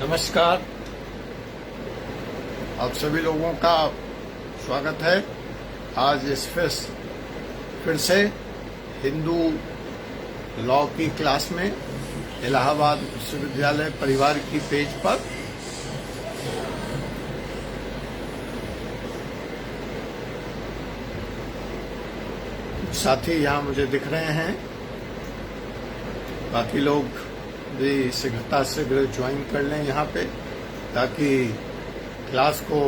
नमस्कार, आप सभी लोगों का स्वागत है। आज इस फिर से हिंदू लॉ की क्लास में इलाहाबाद विश्वविद्यालय परिवार की पेज पर साथी यहाँ मुझे दिख रहे हैं। बाकी लोग भी शीघ्रता से ज्वाइन कर लें यहाँ पे, ताकि क्लास को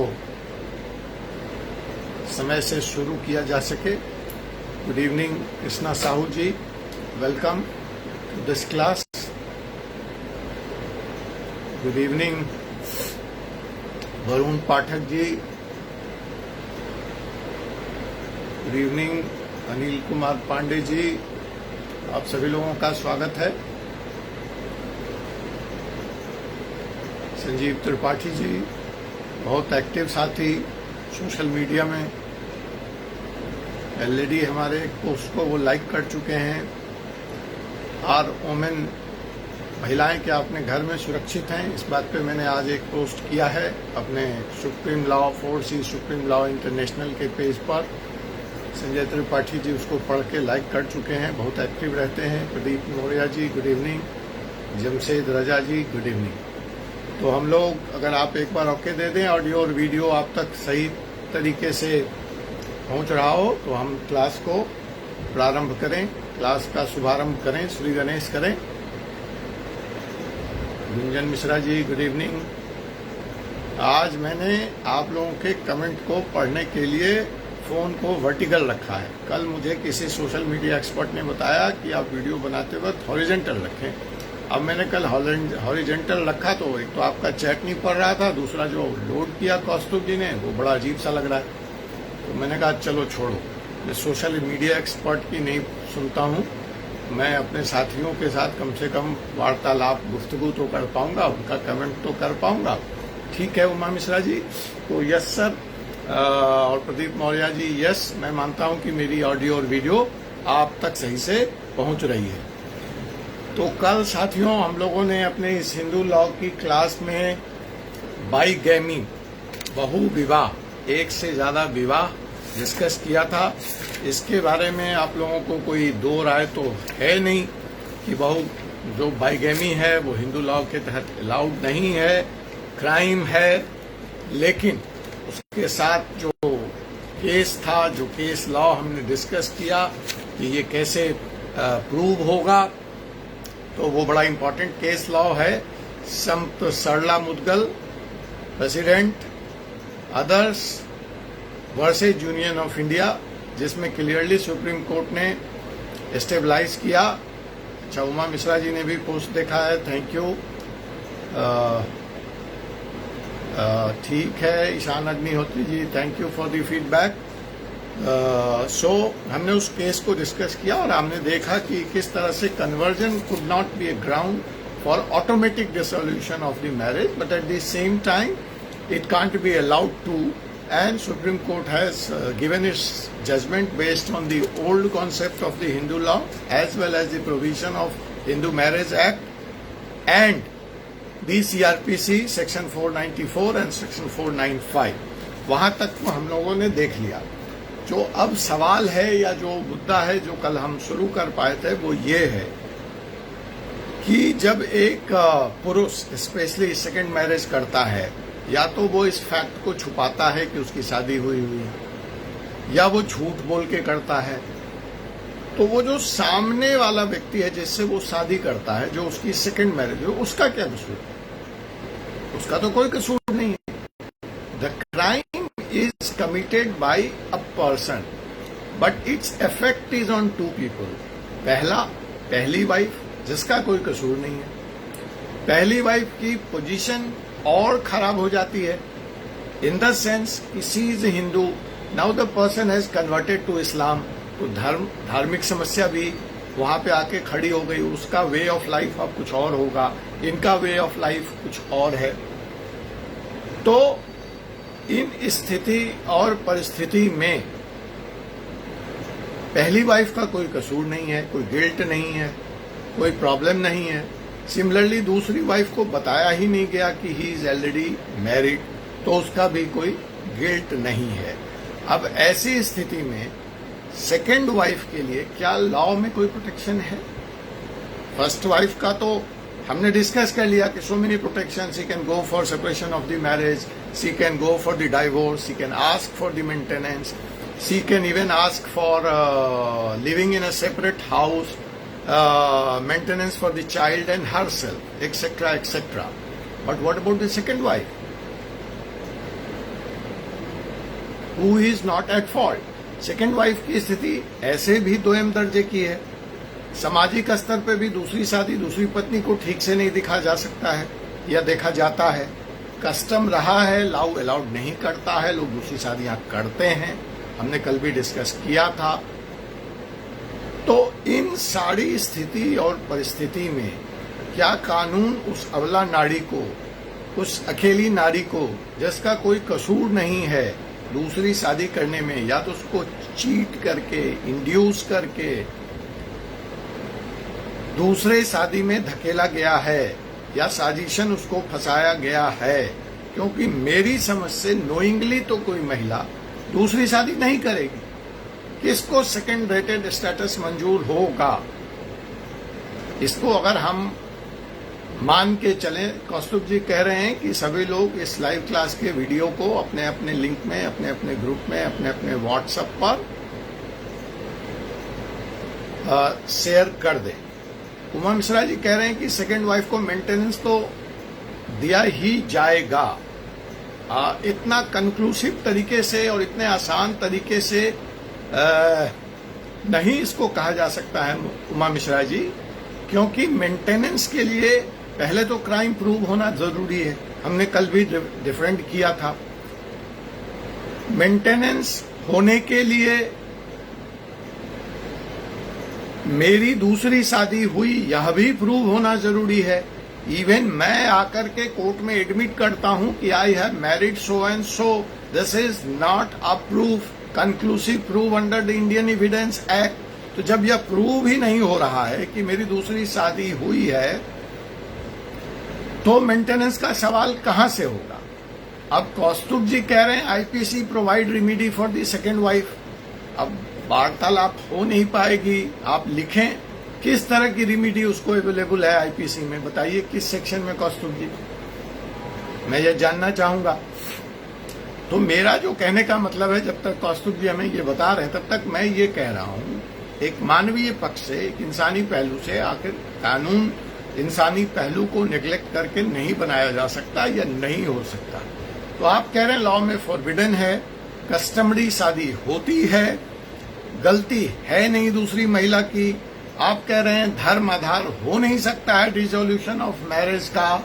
समय से शुरू किया जा सके। Good evening Krishna Sahu ji, welcome to this class. Good evening Varun Pathak ji, good evening Anil Kumar Pandey ji, आप सभी लोगों का स्वागत है। संजीव त्रिपाठी जी, बहुत एक्टिव साथी सोशल मीडिया में, ऑलरेडी हमारे पोस्ट को वो लाइक कर चुके हैं। आर ओमेन, महिलाएं क्या अपने घर में सुरक्षित हैं, इस बात पे मैंने आज एक पोस्ट किया है अपने supreme law 4C supreme law international के पेज पर। संजय त्रिपाठी जी उसको पढ़ के लाइक कर चुके हैं, बहुत एक्टिव रहते हैं। Pradeep Maurya ji, good evening. जमशेद रजा जी, गुड इवनिंग। तो हम लोग, अगर आप एक बार ओके दे दें, ऑडियो और वीडियो आप तक सही तरीके से पहुंच रहा हो, तो हम क्लास को प्रारंभ करें, क्लास का शुभारंभ करें, श्री गणेश करें। Gunjan Mishra ji, good evening. आज मैंने आप लोगों के कमेंट को पढ़ने के लिए फोन को वर्टिकल रखा है। कल मुझे किसी सोशल मीडिया एक्सपर्ट ने बताया कि आप वीडियो बनाते वक्त हॉरिजेंटल रखें। अब मैंने कल हॉरिजेंटल रखा तो एक तो आपका चैट नहीं पड़ रहा था, दूसरा जो लोड किया कौस्तुभ जी ने वो बड़ा अजीब सा लग रहा है। तो मैंने कहा चलो छोड़ो, मैं सोशल मीडिया एक्सपर्ट की नहीं सुनता हूँ। मैं अपने साथियों के साथ कम से कम वार्तालाप, गुफ्तगू तो कर पाऊंगा, उनका कमेंट तो कर पाऊंगा। ठीक है उमा मिश्रा जी, तो यस सर। और प्रदीप मौर्य जी, यस, मैं मानता हूं कि मेरी ऑडियो और वीडियो आप तक सही से पहुंच रही है। तो कल साथियों हम लोगों ने अपने इस हिंदू लॉ की क्लास में बाइगैमी, बहु विवाह, एक से ज्यादा विवाह डिस्कस किया था। इसके बारे में आप लोगों को कोई दो राय तो है नहीं कि जो बाइगैमी है वो हिंदू लॉ के तहत अलाउड नहीं है, क्राइम है। लेकिन उसके साथ जो केस था, जो केस लॉ हमने डिस्कस किया कि ये कैसे प्रूव होगा, तो वो बड़ा इंपॉर्टेंट केस लॉ है। Sant Sarla Mudgal president others versus union of India, जिसमें क्लियरली सुप्रीम कोर्ट ने एस्टेबलाइज किया। अच्छा, उमा मिश्रा जी ने भी पोस्ट देखा है, थैंक यू। ठीक है Ishan Agnihotri ji, thank you for the feedback. So हमने उस केस को डिस्कस किया और हमने देखा कि किस तरह से conversion could not be a ground for automatic dissolution of the marriage, but at the same time it can't be allowed to, and Supreme Court has given its judgement based on the old concept of the Hindu law as well as the provision of Hindu marriage act and CRPC section 494 and section 495। वहां तक को हम लोगों ने देख लिया। जो अब सवाल है या जो मुद्दा है जो कल हम शुरू कर पाए थे, वो ये है कि जब एक पुरुष स्पेशली सेकंड मैरिज करता है, या तो वो इस फैक्ट को छुपाता है कि उसकी शादी हुई है, या वो झूठ बोल के करता है, तो वो जो सामने वाला व्यक्ति है जिससे वो शादी करता है, जो उसकी सेकंड मैरिज है, उसका क्या कसूर? उसका तो कोई कसूर नहीं है। The crime is committed by a person, but its effect is on two people. पहली वाइफ, जिसका कोई कसूर नहीं है, पहली वाइफ की पोजीशन और खराब हो जाती है इन द सेंस कि she is Hindu, now the person has converted to Islam, तो धार्मिक समस्या भी वहां पे आके खड़ी हो गई। उसका वे ऑफ लाइफ अब कुछ और होगा, इनका वे ऑफ लाइफ कुछ और है। तो इन स्थिति और परिस्थिति में पहली वाइफ का कोई कसूर नहीं है, कोई गिल्ट नहीं है, कोई प्रॉब्लम नहीं है। सिमिलरली दूसरी वाइफ को बताया ही नहीं गया कि ही इज ऑलरेडी मैरिड, तो उसका भी कोई गिल्ट नहीं है। अब ऐसी स्थिति में सेकेंड वाइफ के लिए क्या लॉ में कोई प्रोटेक्शन है? फर्स्ट वाइफ का तो हमने डिस्कस कर लिया कि so many protection, she can go for separation of the marriage, she can go for the divorce, she can ask for the maintenance, she can even ask for living in a separate house, maintenance for the child and herself, etc., etc. But what about the second wife, who is not at fault? Second wife की स्थिति ऐसे भी दोयम दर्जे की है। सामाजिक स्तर पे भी दूसरी शादी दूसरी पत्नी को ठीक से नहीं दिखा जा सकता है या देखा जाता है। कस्टम रहा है, लॉ अलाउड नहीं करता है, लोग दूसरी शादियां करते हैं, हमने कल भी डिस्कस किया था। तो इन सारी स्थिति और परिस्थिति में क्या कानून उस अबला नारी को, उस अकेली नारी को जिसका कोई कसूर नहीं है, दूसरी शादी करने में, या तो उसको चीट करके, इंड्यूस करके दूसरे शादी में धकेला गया है या साजिशन उसको फंसाया गया है? क्योंकि मेरी समझ से नोइंगली तो कोई महिला दूसरी शादी नहीं करेगी। किसको सेकेंड रेटेड स्टेटस मंजूर होगा? इसको अगर हम मान के चलें, कौस्तुभ जी कह रहे हैं कि सभी लोग इस लाइव क्लास के वीडियो को अपने अपने लिंक में, अपने अपने ग्रुप में, अपने अपने व्हाट्सएप पर शेयर कर दें। उमा मिश्रा जी कह रहे हैं कि सेकेंड वाइफ को मेंटेनेंस तो दिया ही जाएगा। इतना कंक्लूसिव तरीके से और इतने आसान तरीके से नहीं इसको कहा जा सकता है उमा मिश्रा जी, क्योंकि मेंटेनेंस के लिए पहले तो क्राइम प्रूव होना जरूरी है। हमने कल भी डिफरेंट किया था। मेंटेनेंस होने के लिए मेरी दूसरी शादी हुई यह भी प्रूव होना जरूरी है। इवन मैं आकर के कोर्ट में एडमिट करता हूं कि I have married so and so, this is not a proof, conclusive prove under the Indian evidence act. तो जब यह प्रूव ही नहीं हो रहा है कि मेरी दूसरी शादी हुई है, तो मेंटेनेंस का सवाल कहां से होगा? अब कौस्तुभ जी कह रहे हैं IPC provide remedy for the second wife. अब वार्तालाप हो नहीं पाएगी, आप लिखें किस तरह की रेमेडी उसको अवेलेबल है आईपीसी में, बताइए किस सेक्शन में कौस्तुभ जी, मैं ये जानना चाहूंगा। तो मेरा जो कहने का मतलब है, जब तक कौस्तुभ जी हमें ये बता रहे हैं तब तक मैं ये कह रहा हूं, एक मानवीय पक्ष से, एक इंसानी पहलू से, आखिर कानून इंसानी पहलू को निगलेक्ट करके नहीं बनाया जा सकता या नहीं हो सकता। तो आप कह रहे हैं लॉ में फॉरबिडन है, कस्टमरी शादी होती है, गलती है नहीं दूसरी महिला की। आप कह रहे हैं धर्म आधार हो नहीं सकता है डिसोल्यूशन ऑफ मैरिज का,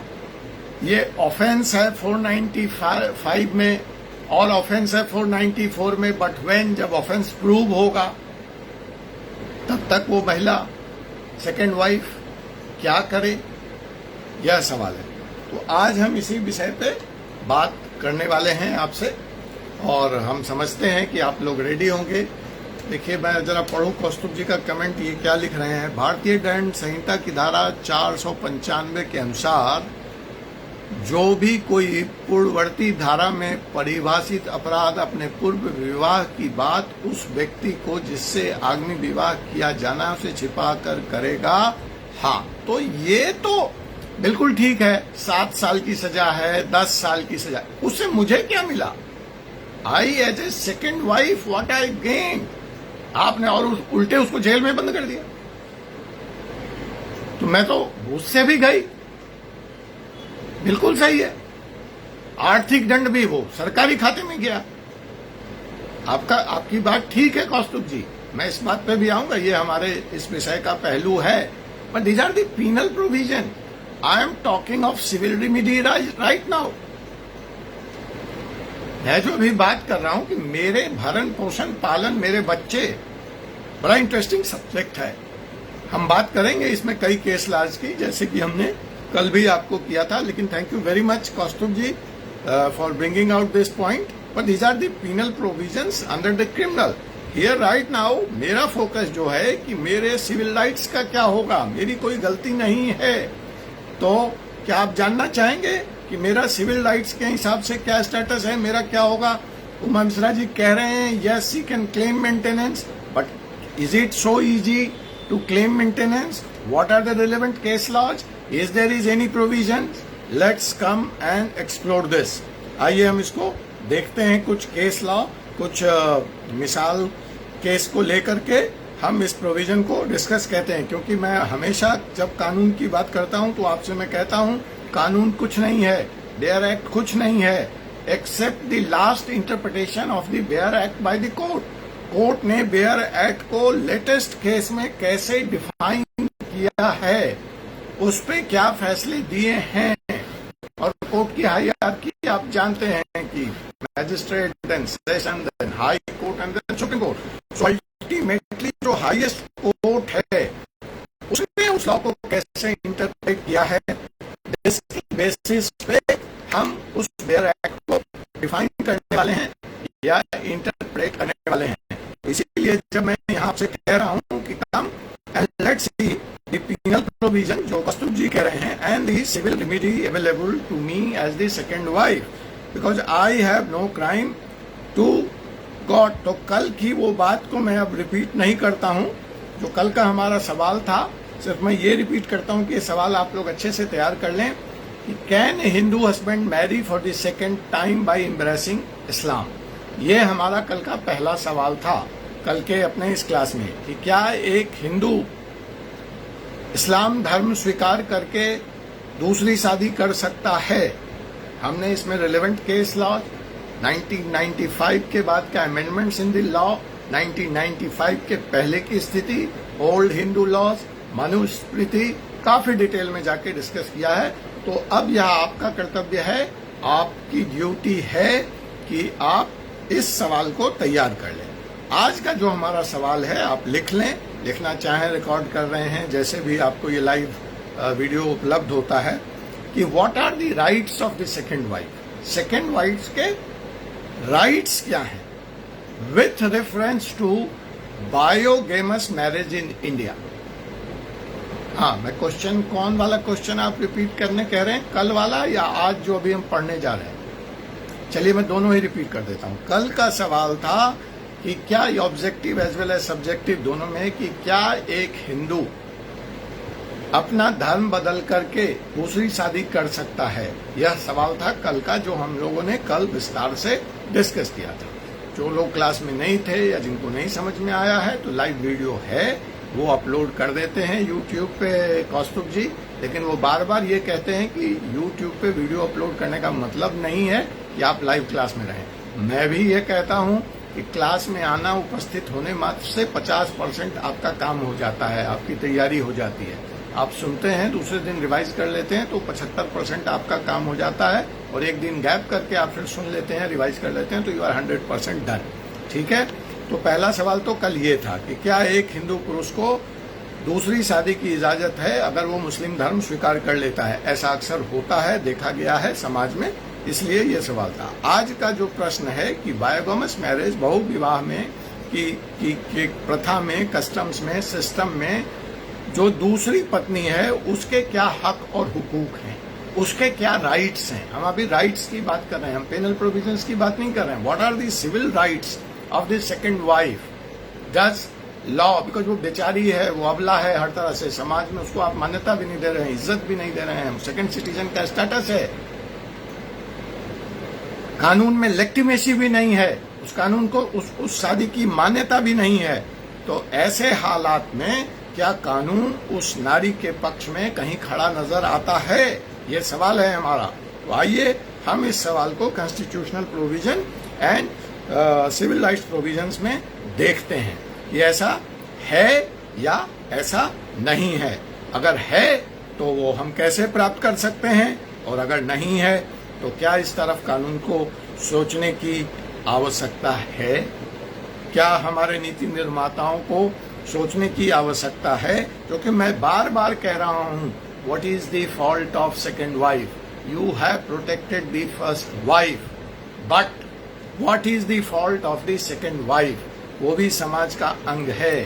ये ऑफेंस है 495 में और ऑफेंस है 494 में। बट व्हेन, जब ऑफेंस प्रूव होगा तब तक वो महिला सेकेंड वाइफ क्या करे, यह सवाल है। तो आज हम इसी विषय पे बात करने वाले हैं आपसे, और हम समझते हैं कि आप लोग रेडी होंगे। देखिए, मैं जरा पढ़ूं कौस्तुभ जी का कमेंट, ये क्या लिख रहे हैं। भारतीय दंड संहिता की धारा 495 के अनुसार जो भी कोई पूर्ववर्ती धारा में परिभाषित अपराध अपने पूर्व विवाह की बात उस व्यक्ति को जिससे आगामी विवाह किया जाना है उसे छिपा कर करेगा, हाँ, तो ये तो बिल्कुल ठीक है। 7 साल की सजा है, 10 साल की सजा, उससे मुझे क्या मिला? I as a second wife what I gain? आपने और उल्टे उसको जेल में बंद कर दिया, तो मैं तो उससे भी गई। बिल्कुल सही है, आर्थिक दंड भी वो सरकारी खाते में गया। आपकी बात ठीक है कौस्तुभ जी, मैं इस बात पे भी आऊंगा, ये हमारे इस विषय का पहलू है। But these are the penal provision, I am talking of civil remedy right now. मैं जो भी बात कर रहा हूं कि मेरे भरण पोषण पालन, मेरे बच्चे, बड़ा इंटरेस्टिंग सब्जेक्ट है। हम बात करेंगे इसमें कई केस लॉज की, जैसे कि हमने कल भी आपको किया था। लेकिन thank you very much Kaustubh ji for bringing out this point. But these are the penal provisions under the criminal. Here right now मेरा फोकस जो है कि मेरे सिविल राइट्स का क्या होगा। मेरी कोई गलती नहीं है, तो क्या आप जानना चाहेंगे कि मेरा सिविल राइट्स के हिसाब से क्या स्टेटस है, मेरा क्या होगा? उमा मिश्रा जी कह रहे हैं yes he can claim maintenance, but is it so easy to claim maintenance? What are the relevant case laws? Is there is any provision? Let's come and explore this. आइए हम इसको देखते हैं, कुछ केस लॉ, कुछ मिसाल case को लेकर के हम इस प्रोविजन को डिस्कस कहते हैं। क्योंकि मैं हमेशा जब कानून की बात करता हूं तो आपसे मैं कहता हूं कानून कुछ नहीं है, बेयर एक्ट कुछ नहीं है, except the last interpretation of the bare act by the court. Court ने बेयर एक्ट को लेटेस्ट केस में कैसे डिफाइन किया है, उस पे क्या फैसले दिए हैं, और कोर्ट की हायरार्की आप जानते हैं कि magistrate, then session, then high court and then Supreme Court. So ultimately जो हाईएस्ट कोर्ट है उसने उस लॉ को कैसे इंटरप्रेट किया है, इसकी बेसिस पे हम उस बेयर एक्ट को डिफाइन करने वाले हैं या इंटरप्रेट करने वाले हैं। इसीलिए जब मैं यहाँ आपसे कह रहा हूँ कि come and let's see the penal provision जो कौस्तुभ जी कह रहे हैं, and the civil remedy available to me as the second wife, because I have no crime to God. तो कल की वो बात को मैं अब रिपीट नहीं करता हूँ, जो कल का हमारा सवाल था, सिर्फ मैं ये रिपीट करता हूँ कि ये सवाल आप लोग अच्छे से तैयार कर लें कि can a Hindu husband marry for the second time by embracing Islam. ये हमारा कल का पहला सवाल था, कल के अपने इस क्लास में, कि क्या एक हिंदू इस्लाम धर्म स्वीकार करके दूसरी शादी कर सकता है। हमने इसमें रिलेवेंट केस लॉ, 1995 के बाद का अमेंडमेंट्स इन द लॉ, 1995 के पहले की स्थिति, ओल्ड हिंदू लॉज, मनुस्मृति, काफी डिटेल में जाके डिस्कस किया है। तो अब यह आपका कर्तव्य है, आपकी ड्यूटी है कि आप इस सवाल को तैयार कर लें। आज का जो हमारा सवाल है आप लिख लें, लिखना चाहें रिकॉर्ड कर रहे हैं, जैसे भी आपको ये लाइव वीडियो उपलब्ध होता है, कि what are the rights of the second wife. Second wife के राइट्स क्या हैं with reference to bigamous marriage in India. हाँ, मैं क्वेश्चन, कौन वाला क्वेश्चन आप रिपीट करने कह रहे हैं, कल वाला या आज जो अभी हम पढ़ने जा रहे हैं? चलिए मैं दोनों ही रिपीट कर देता हूं। कल का सवाल था कि क्या ये objective as well as subjective दोनों में, कि क्या एक हिंदू अपना धर्म बदल करके दूसरी शादी कर सकता है। यह सवाल था कल का, जो हम लोगों ने कल विस्तार से डिस्कस किया था। जो लोग क्लास में नहीं थे या जिनको नहीं समझ में आया है, तो लाइव वीडियो है, वो अपलोड कर देते हैं यूट्यूब पे कौस्तुभ जी। लेकिन वो बार बार ये कहते हैं कि यूट्यूब पे वीडियो अपलोड करने का मतलब नहीं है कि आप लाइव क्लास में रहें। मैं भी ये कहता हूं कि क्लास में आना, उपस्थित होने मात्र से 50% आपका काम हो जाता है, आपकी तैयारी हो जाती है। आप सुनते हैं, दूसरे दिन रिवाइज कर लेते हैं, तो 75% आपका काम हो जाता है, और एक दिन गैप करके आप फिर सुन लेते हैं, रिवाइज कर लेते हैं, तो यू आर 100% डन। ठीक है, तो पहला सवाल तो कल ये था कि क्या एक हिंदू पुरुष को दूसरी शादी की इजाजत है अगर वो मुस्लिम धर्म स्वीकार कर लेता है। ऐसा अक्सर होता है, देखा गया है समाज में, इसलिए ये सवाल था। आज का जो प्रश्न है कि बायोगेमस मैरिज, बहु विवाह में की प्रथा में, कस्टम्स में, सिस्टम में जो दूसरी पत्नी है उसके क्या हक और हुकूक हैं, उसके क्या राइट्स हैं। हम अभी राइट्स की बात कर रहे हैं, हम पेनल प्रोविजंस की बात नहीं कर रहे हैं। What are the civil rights of the second wife does law, because वो बेचारी है, वो अबला है हर तरह से, समाज में उसको आप मान्यता भी नहीं दे रहे हैं, इज्जत भी नहीं दे रहे हैं, सेकंड सिटीजन का स्टेटस है, कानून में लेक्टिमेसी भी नहीं है, उस कानून को उस शादी की मान्यता भी नहीं है। तो ऐसे हालात में क्या कानून उस नारी के पक्ष में कहीं खड़ा नजर आता है, ये सवाल है हमारा। तो आइए हम इस सवाल को constitutional provision and civil rights provisions में देखते हैं कि ऐसा है या ऐसा नहीं है। अगर है तो वो हम कैसे प्राप्त कर सकते हैं, और अगर नहीं है तो क्या इस तरफ कानून को सोचने की आवश्यकता है, क्या हमारे नीति निर्माताओं को सोचने की आवश्यकता है। क्योंकि मैं बार बार कह रहा हूं, what is the fault of second wife, you have protected the first wife, but what is the fault of the second wife, वो भी समाज का अंग है।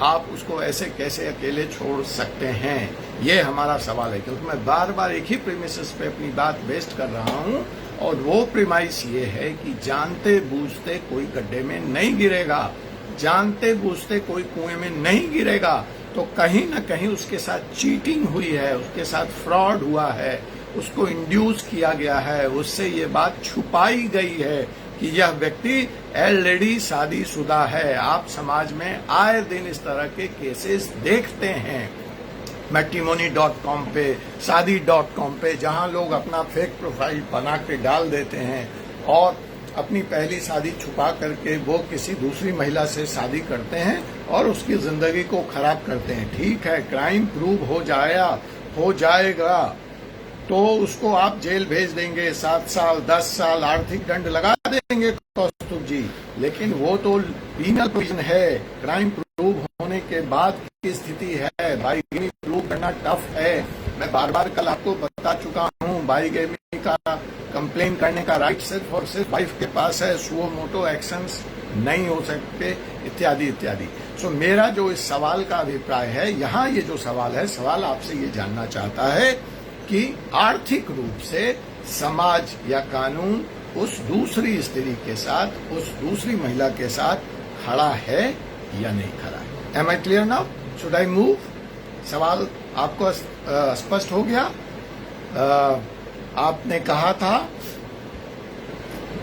आप उसको ऐसे कैसे अकेले छोड़ सकते हैं, ये हमारा सवाल है। क्योंकि मैं बार बार एक ही प्रीमिसेस पे अपनी बात बेस्ट कर रहा हूं, और वो प्रीमाइस ये है कि जानते बूझते कोई गड्ढे में नहीं गिरेगा, जानते बूझते कोई कुएं में नहीं गिरेगा। तो कहीं ना कहीं उसके साथ चीटिंग हुई है, उसके साथ फ्रॉड हुआ है, उसको इंड्यूस किया गया है, उससे ये बात छुपाई गई है कि यह व्यक्ति ऑलरेडी शादीशुदा है। आप समाज में आए दिन इस तरह के केसेस देखते हैं, मैट्रिमोनी.com पे, शादी.com पे, जहां लोग अपना फेक प्रोफाइल बना के डाल देते हैं और अपनी पहली शादी छुपा करके वो किसी दूसरी महिला से शादी करते हैं और उसकी जिंदगी को खराब करते हैं। ठीक है, क्राइम प्रूव हो जाएगा तो उसको आप जेल भेज देंगे, 7 साल 10 साल आर्थिक दंड लगा देंगे कौस्तुभ जी, लेकिन वो तो पीनल प्रोविजन है। क्राइम प्रूव होने के बाद की स्थिति है, बाईगेमी प्रूव करना टफ है। मैं बार बार कल आपको बता चुका हूँ, बाईगेमी का कंप्लेन करने का राइट सिर्फ और सिर्फ वाइफ के पास है, सुओ मोटो एक्शंस नहीं हो सकते, इत्यादि इत्यादि। सो मेरा जो इस सवाल का अभिप्राय है, यहाँ ये जो सवाल है, सवाल आपसे ये जानना चाहता है कि आर्थिक रूप से समाज या कानून उस दूसरी स्त्री के साथ, उस दूसरी महिला के साथ खड़ा है या नहीं खड़ा है। Am I clear now? Should I move? सवाल आपको स्पष्ट हो गया? आपने कहा था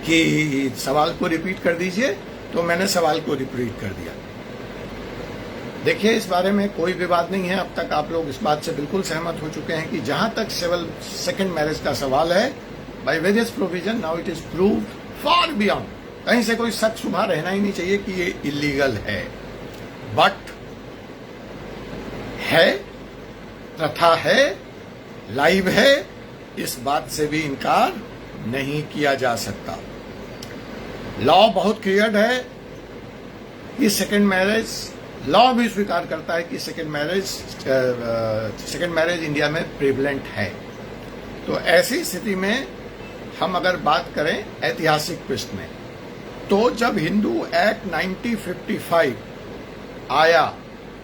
कि सवाल को रिपीट कर दीजिए, तो मैंने सवाल को रिपीट कर दिया। देखिए, इस बारे में कोई विवाद नहीं है। अब तक आप लोग इस बात से बिल्कुल सहमत हो चुके हैं कि जहां तक सिविल सेकंड मैरिज का सवाल है, by various provision now it is proved for beyond, कहीं से कोई शक शुबा रहना ही नहीं चाहिए कि ये इलीगल है। बट है, प्रथा है, लाइव है, इस बात से भी इनकार नहीं किया जा सकता। लॉ बहुत क्लियर है कि सेकंड मैरिज, लॉ भी स्वीकार करता है कि सेकंड मैरिज इंडिया में प्रिवलेंट है। तो ऐसी स्थिति में हम अगर बात करें ऐतिहासिक पृष्ठ में, तो जब हिंदू एक्ट 1955 आया,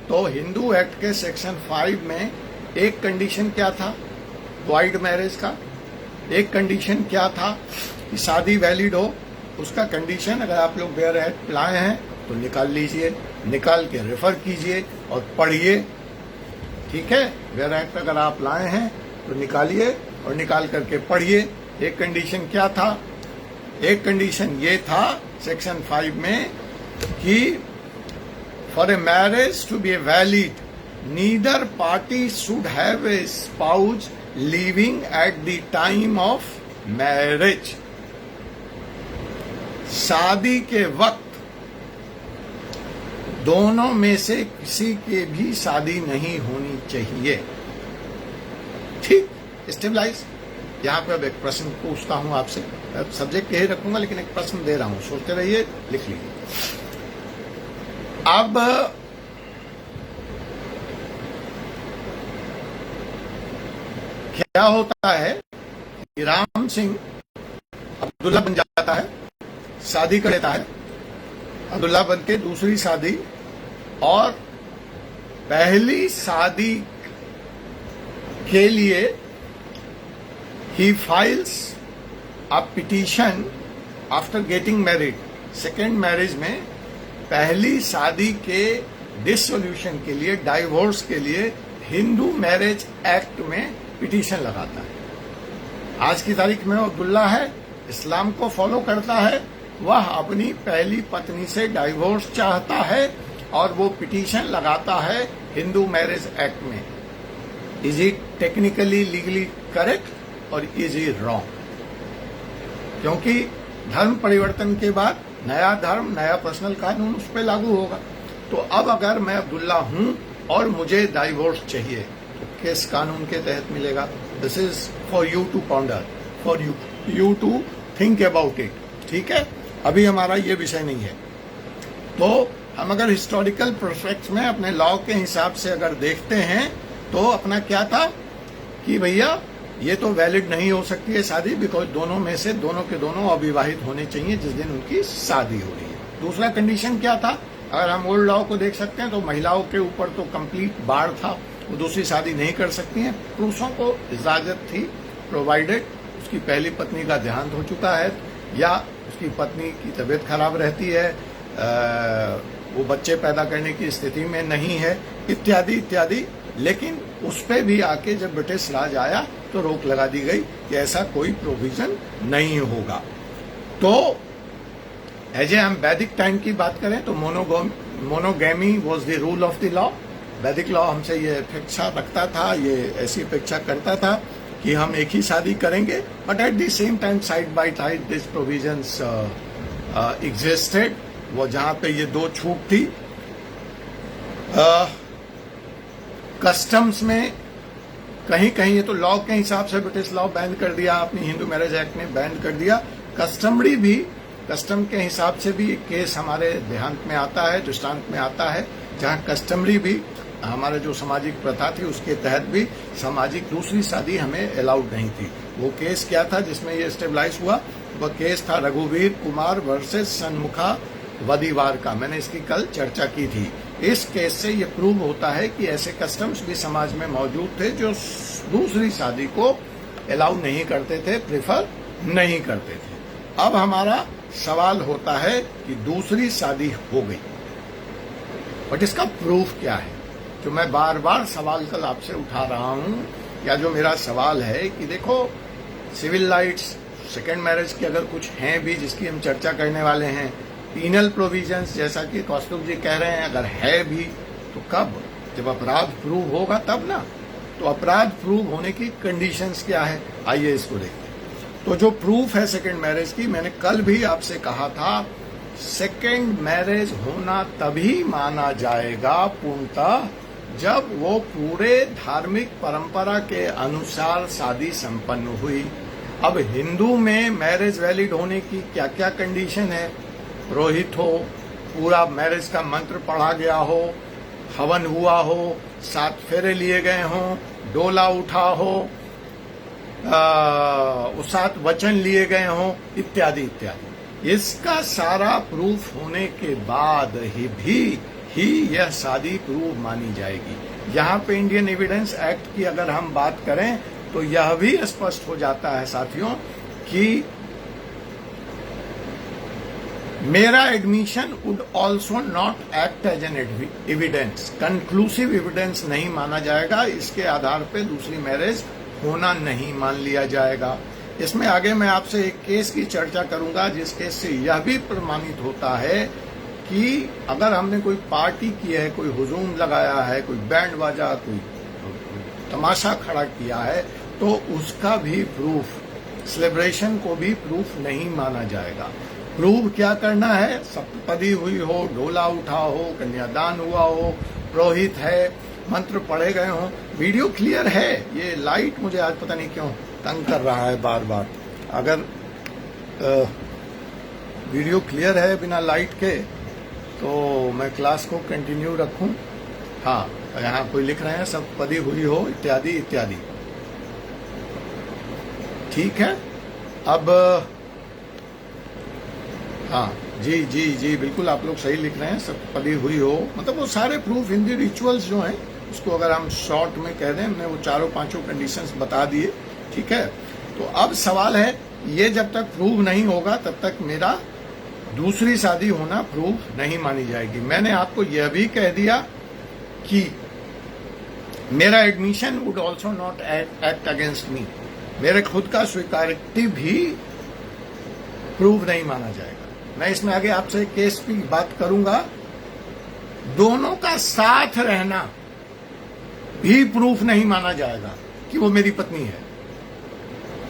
तो हिंदू एक्ट के सेक्शन 5 में एक कंडीशन क्या था वाइड मैरिज का, एक कंडीशन क्या था कि शादी वैलिड हो। उसका कंडीशन, अगर आप लोग बेयर हेड लाए हैं तो निकाल लीजिए, निकाल के रेफर कीजिए और पढ़िए। ठीक है, बेयर एक्ट अगर आप लाए हैं तो निकालिए और निकाल करके पढ़िए। एक कंडीशन क्या था? एक कंडीशन ये था सेक्शन 5 में कि for a marriage to be valid neither party should have a spouse living at the time of marriage. शादी के वक्त दोनों में से किसी के भी शादी नहीं होनी चाहिए। ठीक, स्टेबलाइज। यहां पर अब एक प्रश्न पूछता हूं आपसे, सब्जेक्ट यही रखूंगा लेकिन एक प्रश्न दे रहा हूं, सोचते रहिए, लिख लीजिए। अब क्या होता है कि राम सिंह अब्दुल्ला बन जाता है, शादी कर लेता है, अब्दुल्ला बन के दूसरी शादी, और पहली शादी के लिए ही files a petition after getting married. Second marriage में पहली शादी के डिसोल्यूशन के लिए, डाइवोर्स के लिए हिंदू मैरिज एक्ट में पिटीशन लगाता है। आज की तारीख में अब्दुल्ला है, इस्लाम को फॉलो करता है, वह अपनी पहली पत्नी से डाइवोर्स चाहता है और वो पिटीशन लगाता है हिंदू मैरिज एक्ट में। Is it technically legally correct और इज इट रॉन्ग? क्योंकि धर्म परिवर्तन के बाद नया धर्म, नया पर्सनल कानून उस पर लागू होगा। तो अब अगर मैं अब्दुल्ला हूं और मुझे डाइवोर्स चाहिए तो किस कानून के तहत मिलेगा? This is for you to ponder, for you to think about it. ठीक है, अभी हमारा ये विषय नहीं है। तो हम अगर हिस्टोरिकल पर्सपेक्ट में अपने लॉ के हिसाब से अगर देखते हैं, तो अपना क्या था कि भैया ये तो वैलिड नहीं हो सकती है शादी, बिकॉज दोनों में से दोनों के दोनों अविवाहित होने चाहिए जिस दिन उनकी शादी हो रही है। दूसरा कंडीशन क्या था अगर हम ओल्ड लॉ को देख सकते हैं तो महिलाओं के ऊपर तो कंप्लीट बाढ़ था, वो दूसरी शादी नहीं कर सकती हैं। पुरुषों को इजाजत थी, प्रोवाइडेड उसकी पहली पत्नी का देहांत हो चुका है या उसकी पत्नी की तबीयत खराब रहती है, वो बच्चे पैदा करने की स्थिति में नहीं है, इत्यादि इत्यादि। लेकिन उस पर भी आके जब ब्रिटिश राज आया तो रोक लगा दी गई कि ऐसा कोई प्रोविजन नहीं होगा। तो एज हम वैदिक टाइम की बात करें तो monogamy was the rule of the law. वैदिक लॉ हमसे ये अपेक्षा रखता था, ये ऐसी अपेक्षा करता था कि हम एक ही शादी करेंगे, but at the same time side by side this provisions existed. वो जहां पे ये दो छूट थी, कस्टम्स में कहीं कहीं, ये तो लॉ के हिसाब से ब्रिटिश लॉ बैन कर दिया, अपनी हिंदू मैरिज एक्ट ने बैन कर दिया। कस्टमरी भी, कस्टम के हिसाब से भी एक केस हमारे देहांत में आता है, दृष्टांत में आता है, जहां कस्टमरी भी हमारे जो सामाजिक प्रथा थी उसके तहत भी सामाजिक दूसरी शादी हमें अलाउड नहीं थी। वो केस क्या था जिसमें ये स्टेबलाइज हुआ? वह केस था रघुवीर कुमार वर्सेस सन्मुखा वदीवार का। मैंने इसकी कल चर्चा की थी। इस केस से ये प्रूव होता है कि ऐसे कस्टम्स भी समाज में मौजूद थे जो दूसरी शादी को अलाउ नहीं करते थे, प्रेफर नहीं करते थे। अब हमारा सवाल होता है कि दूसरी शादी हो गई, बट इसका प्रूफ क्या है? जो मैं बार बार सवाल कल आपसे उठा रहा हूं, या जो मेरा सवाल है कि देखो, सिविल राइट्स, सेकेंड मैरिज की अगर कुछ हैं भी जिसकी हम चर्चा करने वाले हैं, पीनल प्रोविजंस जैसा कि कौस्तुभ जी कह रहे हैं, अगर है भी तो कब? जब अपराध प्रूव होगा तब ना। तो अपराध प्रूव होने की कंडीशंस क्या है, आइए इसको देखते हैं। तो जो प्रूफ है सेकेंड मैरिज की, मैंने कल भी आपसे कहा था, सेकेंड मैरिज होना तभी माना जाएगा पूर्णतः जब वो पूरे धार्मिक परंपरा के अनुसार शादी संपन्न हुई। अब हिंदू में मैरिज वैलिड होने की क्या क्या कंडीशन है? पुरोहित हो, पूरा मैरिज का मंत्र पढ़ा गया हो, हवन हुआ हो, 7 फेरे लिए गए हों, डोला उठा हो, 7 वचन लिए गए हों, इत्यादि इत्यादि। इसका सारा प्रूफ होने के बाद ही यह शादी प्रूव मानी जाएगी। यहाँ पे इंडियन एविडेंस एक्ट की अगर हम बात करें तो यह भी स्पष्ट हो जाता है साथियों कि मेरा admission would also not act as an evidence, conclusive evidence नहीं माना जाएगा। इसके आधार पे दूसरी मैरिज होना नहीं मान लिया जाएगा। इसमें आगे मैं आपसे एक केस की चर्चा करूंगा जिस केस से यह भी प्रमाणित होता है कि अगर हमने कोई पार्टी की है, कोई हुजूम लगाया है, कोई बैंड बाजा, कोई तमाशा खड़ा किया है, तो उसका भी प्रूफ, सेलिब्रेशन को भी प्रूफ नहीं माना जाएगा। प्रूफ क्या करना है? सप्तपदी हुई हो, डोला उठा हो, कन्यादान हुआ हो, पुरोहित है, मंत्र पढ़े गए हों। वीडियो क्लियर है। ये लाइट मुझे आज पता नहीं क्यों तंग कर रहा है बार बार। अगर वीडियो क्लियर है बिना लाइट के तो मैं क्लास को कंटिन्यू रखूं। हाँ, यहाँ कोई लिख रहे हैं सप्तपदी हुई हो, इत्यादि इत्यादि। ठीक है। अब हाँ जी जी जी, बिल्कुल आप लोग सही लिख रहे हैं, सप्तपदी हुई हो, मतलब वो सारे प्रूफ, हिंदी रिचुअल्स जो हैं उसको अगर हम शॉर्ट में कह दें, हमने वो 4-5 कंडीशंस बता दिए। ठीक है। तो अब सवाल है, ये जब तक प्रूव नहीं होगा तब तक मेरा दूसरी शादी होना प्रूफ नहीं मानी जाएगी। मैंने आपको यह भी कह दिया कि मेरा admission would also not act against me, मेरे खुद का स्वीकृति भी प्रूव नहीं माना जाएगा। मैं इसमें आगे आपसे केस की बात करूंगा। दोनों का साथ रहना भी प्रूफ नहीं माना जाएगा कि वो मेरी पत्नी है।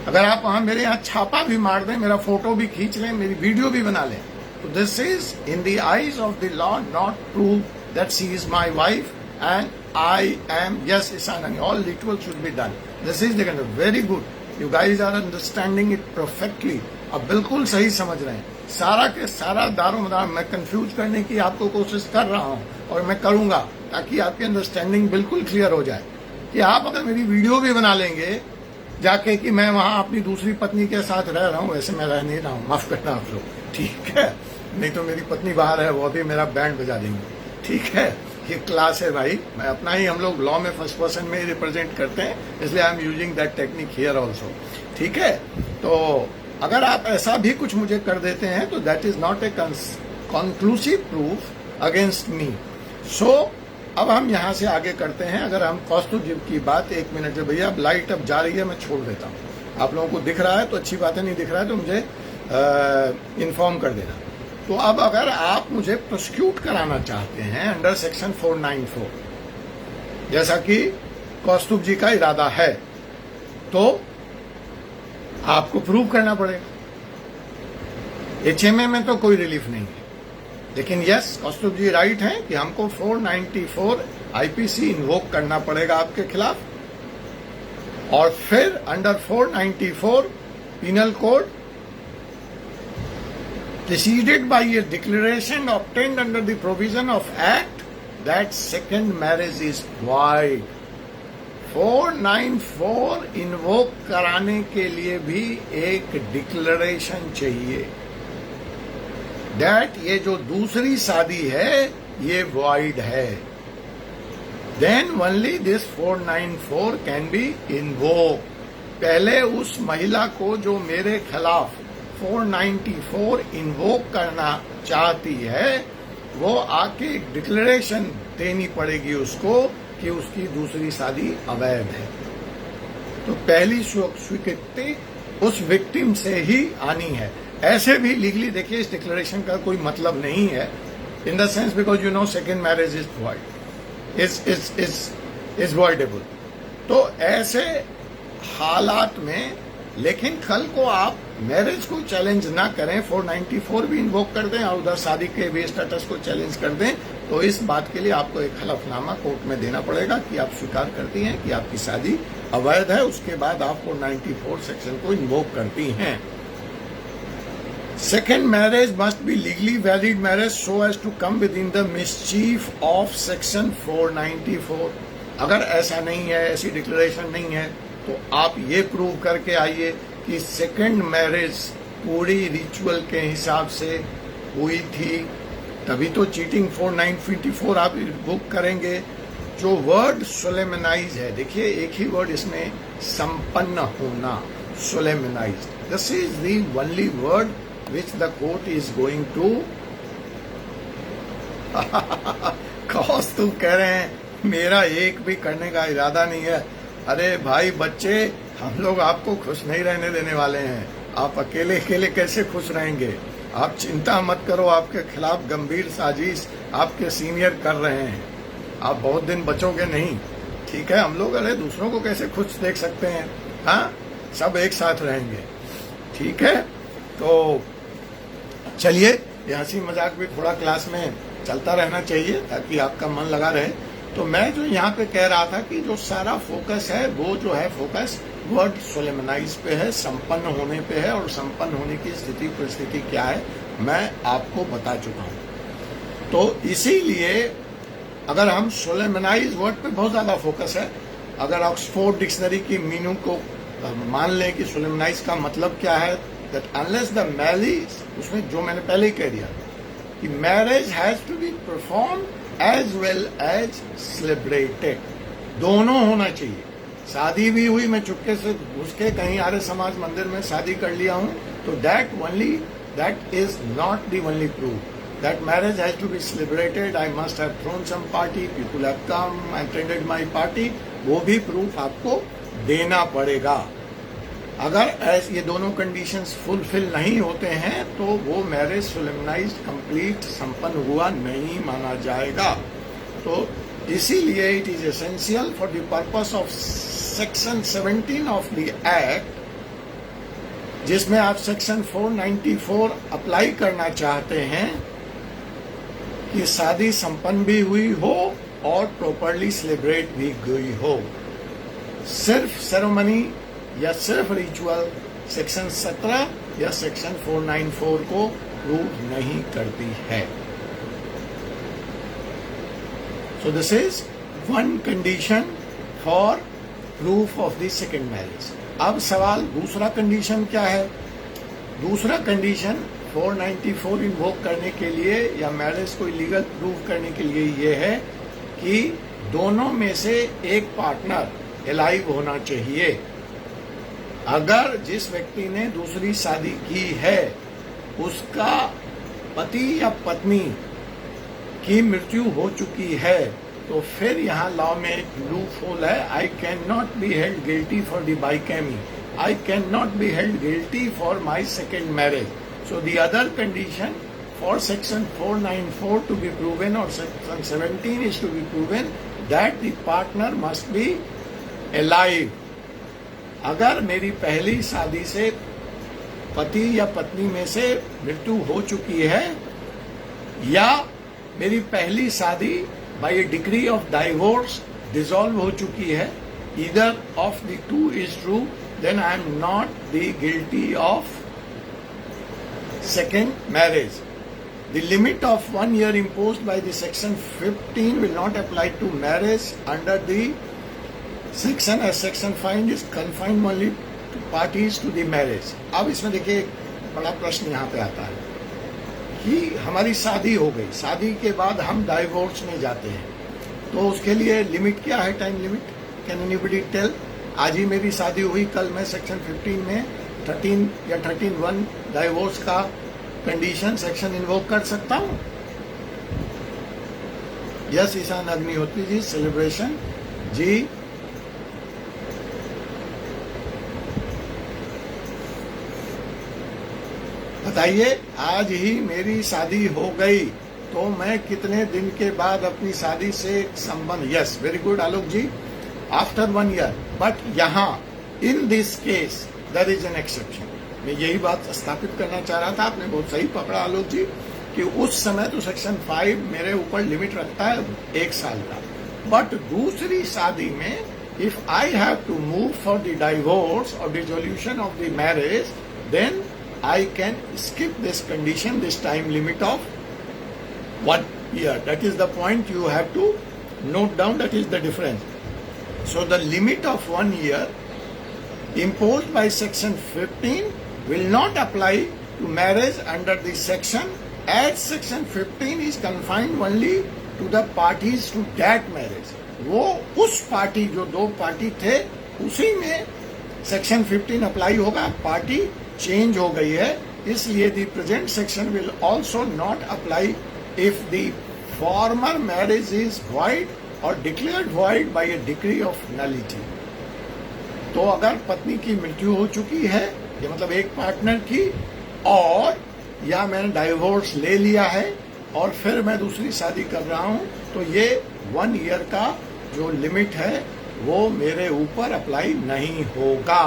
अगर आप वहां मेरे यहाँ छापा भी मार दें, मेरा फोटो भी खींच लें, मेरी वीडियो भी बना लें, तो this is in the eyes of the law not prove that she is my wife and I am yes Ishan. All ritual should be done. This is very good, you guys are understanding it perfectly. अब बिल्कुल सही समझ रहे हैं। सारा के सारा दारोमदार मैं कंफ्यूज करने की आपको कोशिश कर रहा हूं और मैं करूंगा ताकि आपकी अंडरस्टैंडिंग बिल्कुल क्लियर हो जाए कि आप अगर मेरी वीडियो भी बना लेंगे जाके कि मैं वहां अपनी दूसरी पत्नी के साथ रह रहा हूं, वैसे मैं रह नहीं रहा हूं, माफ करना आप लोग। ठीक है। नहीं तो मेरी पत्नी बाहर है, वो अभी मेरा बैंड बजा देंगी। ठीक है, ये क्लास है भाई, मैं अपना ही, हम लोग लॉ में फर्स्ट पर्सन में रिप्रेजेंट करते हैं, इसलिए I am using that technique here also. ठीक है, तो अगर आप ऐसा भी कुछ मुझे कर देते हैं तो that is not a conclusive proof against me. So अब हम यहाँ से आगे करते हैं। अगर हम कौस्तुभ की बात, 1 मिनट से भैया, अब लाइट अब जा रही है, मैं छोड़ देता हूँ। आप लोगों को दिख रहा है तो अच्छी बात है, नहीं दिख रहा है तो मुझे इन्फॉर्म कर देना। तो अब अगर आप मुझे प्रोसिक्यूट कराना चाहते हैं अंडर सेक्शन 494, जैसा कि कौस्तुभ जी का इरादा है, तो आपको प्रूव करना पड़ेगा। HMA में तो कोई रिलीफ नहीं है, लेकिन यस, कौस्तुभ जी राइट हैं कि हमको 494 IPC इन्वोक करना पड़ेगा आपके खिलाफ, और फिर under 494 penal code preceded by a declaration obtained under the provision of Act, that second marriage is void. 494 invoke कराने के लिए भी एक डिक्लेरेशन चाहिए दैट ये जो दूसरी शादी है ये void है। Then only this 494 can be invoked. पहले उस महिला को जो मेरे खिलाफ 494 इन्वोक करना चाहती है, वो आके एक डिक्लेरेशन देनी पड़ेगी उसको कि उसकी दूसरी शादी अवैध है। तो पहली स्वीकृति उस विक्टिम से ही आनी है। ऐसे भी लीगली देखिए इस डिक्लेरेशन का कोई मतलब नहीं है, in the sense because you know second marriage is void, is voidable. तो ऐसे हालात में, लेकिन कल को आप मैरिज को चैलेंज ना करें, 494 भी इन्वोक कर दें और उधर शादी के वे स्टेटस को चैलेंज कर दें, तो इस बात के लिए आपको एक हलफनामा कोर्ट में देना पड़ेगा कि आप स्वीकार करती हैं कि आपकी शादी अवैध है। उसके बाद आप 494 सेक्शन को इन्वोक करती हैं। Second marriage must be legally valid marriage so as to come within the mischief of section 494। अगर ऐसा नहीं है, ऐसी डिक्लेरेशन नहीं है, तो आप ये प्रूव करके आइए कि सेकेंड मैरिज पूरी रिचुअल के हिसाब से हुई थी, तभी तो चीटिंग 494 आप बुक करेंगे। जो वर्ड सोलेमनाइज है, देखिए एक ही वर्ड इसमें, संपन्न होना, solemnize, this is the only word which the court is going to Kaustubh कह रहे हैं मेरा एक भी करने का इरादा नहीं है। अरे भाई बच्चे, हम लोग आपको खुश नहीं रहने देने वाले हैं। आप अकेले अकेले कैसे खुश रहेंगे? आप चिंता मत करो, आपके खिलाफ गंभीर साजिश आपके सीनियर कर रहे हैं। आप बहुत दिन बचोगे नहीं, ठीक है? हम लोग अरे दूसरों को कैसे खुश देख सकते हैं? हाँ, सब एक साथ रहेंगे, ठीक है? तो चलिए, ये हंसी मजाक भी थोड़ा क्लास में चलता रहना चाहिए ताकि आपका मन लगा रहे। तो मैं जो यहाँ पे कह रहा था कि जो सारा फोकस है वो जो है फोकस वर्ड सोलेमनाइज पे है, संपन्न होने पे है, और संपन्न होने की स्थिति परिस्थिति क्या है मैं आपको बता चुका हूँ। तो इसीलिए अगर हम सोलेमनाइज वर्ड पे बहुत ज्यादा फोकस है, अगर ऑक्सफोर्ड डिक्शनरी की मीनिंग को मान लें कि सोलेमनाइज का मतलब क्या है, दैट अनलेस द मैरिज, उसमें जो मैंने पहले ही कह दिया कि marriage has to be perform as well as celebrated, दोनों होना चाहिए। शादी भी हुई, मैं चुपके से घुस के कहीं आर्य समाज मंदिर में शादी कर लिया हूं, तो that is not the only proof that marriage has to be celebrated. I must have thrown some party, people have come, I attended my party, वो भी प्रूफ आपको देना पड़ेगा। अगर ये दोनों कंडीशंस फुलफिल नहीं होते हैं तो वो मैरिज सोलेमनाइज्ड कंप्लीट संपन्न हुआ नहीं माना जाएगा। तो इसीलिए it is essential for the purpose of section 17 of the act, जिसमें आप सेक्शन 494 अप्लाई करना चाहते हैं, कि शादी संपन्न भी हुई हो और प्रॉपरली सेलिब्रेट भी हुई हो। सिर्फ सेरेमनी या सिर्फ रिचुअल सेक्शन 17 या सेक्शन 494 को प्रूव नहीं करती है। So this is one condition for proof of the second marriage. अब सवाल दूसरा कंडीशन क्या है? दूसरा कंडीशन 494 इन्वोक करने के लिए या मैरिज को इलीगल प्रूव करने के लिए ये है कि दोनों में से एक पार्टनर अलाइव होना चाहिए। अगर जिस व्यक्ति ने दूसरी शादी की है उसका पति या पत्नी की मृत्यु हो चुकी है तो फिर यहाँ लॉ में एक लूप होल है। I can not be held guilty for the bigamy, I can not be held guilty for my second marriage. So the other condition for section 494 to be proven or section 17 is to be proven that the partner must be alive. अगर मेरी पहली शादी से पति या पत्नी में से मृत्यु हो चुकी है या मेरी पहली शादी by a decree of divorce dissolve हो चुकी है, either of the two is true, then I am not the guilty of second marriage. The limit of 1 year imposed by the section 15 will not apply to marriage under the section as section 5 is confined only to parties to the marriage. अब इसमें देखिए एक बड़ा प्रश्न यहाँ पे आता है कि हमारी शादी हो गई, शादी के बाद हम डाइवोर्स में जाते हैं तो उसके लिए लिमिट क्या है, time limit? Can anybody tell? आज ही मेरी शादी हुई, कल मैं सेक्शन 15 में 13 या 13(1) डाइवोर्स का कंडीशन सेक्शन इन्वोक कर सकता हूं? यस ईशान अग्निहोत्री जी, सेलिब्रेशन जी। बताइए, आज ही मेरी शादी हो गई तो मैं कितने दिन के बाद अपनी शादी से संबंध? Yes, very good Alok ji, after 1 year. But यहाँ in this case there is an exception. मैं यही बात स्थापित करना चाह रहा था, आपने बहुत सही पकड़ा आलोक जी कि उस समय तो सेक्शन 5 मेरे ऊपर लिमिट रखता है 1 साल का, बट दूसरी शादी में if I have to move for the divorce और dissolution of the marriage then I can skip this condition, this time limit of 1 year. That is the point you have to note down, that is the difference. So the limit of 1 year imposed by section 15 will not apply to marriage under this section, as section 15 is confined only to the parties to that marriage. वो उस party, जो 2 party थे उसी में section 15 apply होगा। Party change हो गई है, इसलिए the present section will also not apply if the former marriage is void or declared void by a decree of nullity. तो अगर पत्नी की mृत्यु हो चुकी है, ये मतलब एक पार्टनर की, और या मैंने डाइवोर्स ले लिया है और फिर मैं दूसरी शादी कर रहा हूं, तो ये 1 ईयर का जो लिमिट है वो मेरे ऊपर अप्लाई नहीं होगा।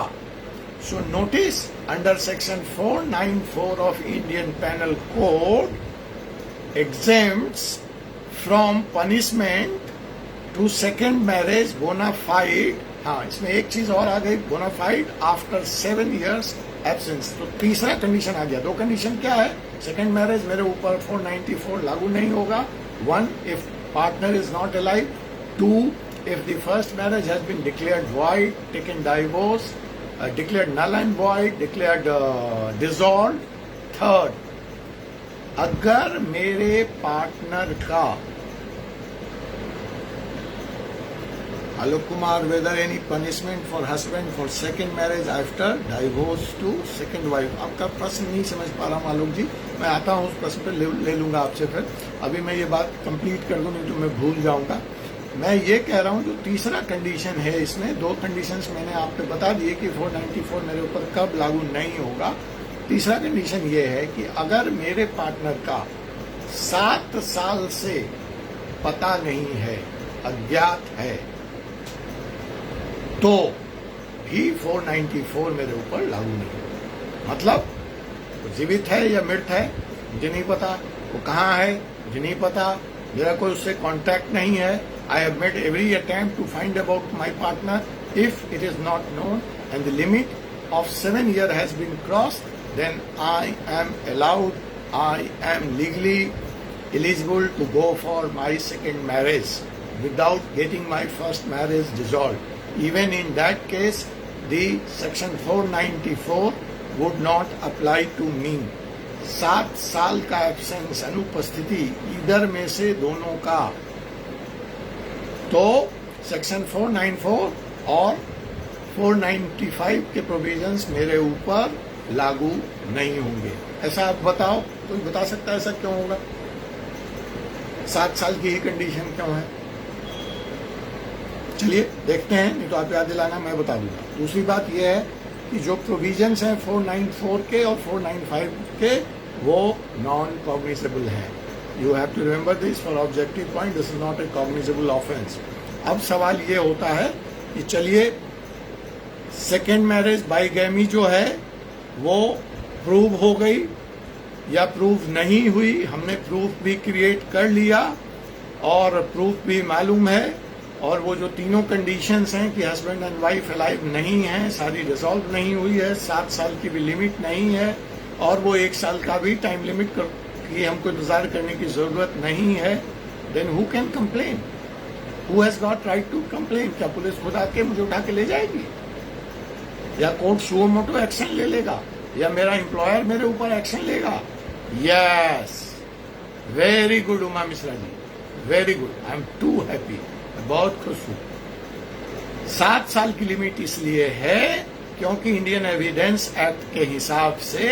So notice, under section 494 of Indian penal code exempts from punishment to second marriage bona fide। हाँ, इसमें एक चीज और आ गई, bona fide after 7 years absence। तो तीसरा कंडीशन आ गया। 2 कंडीशन क्या है? सेकेंड मैरिज मेरे ऊपर 494 लागू नहीं होगा। 1, if partner is not alive। 2, if the first marriage has been declared void, taken divorce, declared null and void, declared dissolved। 3rd, अगर मेरे पार्टनर का, Alok Kumar, whether any punishment for husband for second marriage after divorce to second wife. आपका प्रश्न नहीं समझ पा रहा हूँ आलोक जी, मैं आता हूँ उस प्रश्न पर ले लूंगा आपसे फिर। अभी मैं ये बात कंप्लीट कर दूं, नहीं तो मैं भूल जाऊंगा। मैं ये कह रहा हूँ जो तीसरा कंडीशन है, इसमें 2 कंडीशंस मैंने आपको बता दिए कि 494 मेरे ऊपर कब लागू नहीं होगा। तीसरा कंडीशन ये है कि अगर मेरे पार्टनर का 7 साल से पता नहीं है, अज्ञात है, तो भी 494 मेरे ऊपर लागू नहीं होगा। मतलब वो जीवित है या मृत है मुझे नहीं पता, वो कहाँ है मुझे नहीं पता, मेरा कोई उससे कॉन्टैक्ट नहीं है। I have made every attempt to find about my partner. If it is not known and the limit of 7 years has been crossed, then I am allowed, I am legally eligible to go for my second marriage without getting my first marriage dissolved. Even in that case, the section 494 would not apply to me. 7 साल का absence, अनुपस्थिति इधर में से दोनों का, तो section 494 और 495 के प्रोविजंस मेरे ऊपर लागू नहीं होंगे। ऐसा आप बताओ, कोई बता सकता है ऐसा क्यों होगा? 7 साल की ही कंडीशन क्यों है? चलिए देखते हैं, नहीं तो आप याद दिलाना, मैं बता दूंगा। दूसरी बात यह है कि जो प्रोविजंस हैं 494 के और 495 के, वो नॉन कॉग्निजेबल है। You have to remember this for objective point, this is not a cognizable offence. अब सवाल ये होता है कि चलिए सेकेंड मैरिज बाइगैमी जो है वो प्रूव हो गई या प्रूव नहीं हुई, हमने प्रूफ भी क्रिएट कर लिया और प्रूफ भी मालूम है, और वो जो तीनों कंडीशंस हैं कि हस्बैंड एंड वाइफ अलाइव नहीं है, सारी रिजॉल्व नहीं हुई है, 7 साल की भी लिमिट नहीं है, और वो 1 साल का भी टाइम लिमिट की हमको इंतजार करने की जरूरत नहीं है, then who can complain? Who has got right to complain? क्या पुलिस खुद आके मुझे उठा के ले जाएगी, या कोर्ट सुओ मोटो एक्शन ले लेगा, या मेरा एम्प्लॉयर मेरे ऊपर एक्शन लेगा? Yes, very good Uma Mishra ji, very good, I am too happy, बहुत खुश हूं। 7 साल की लिमिट इसलिए है क्योंकि इंडियन एविडेंस एक्ट के हिसाब से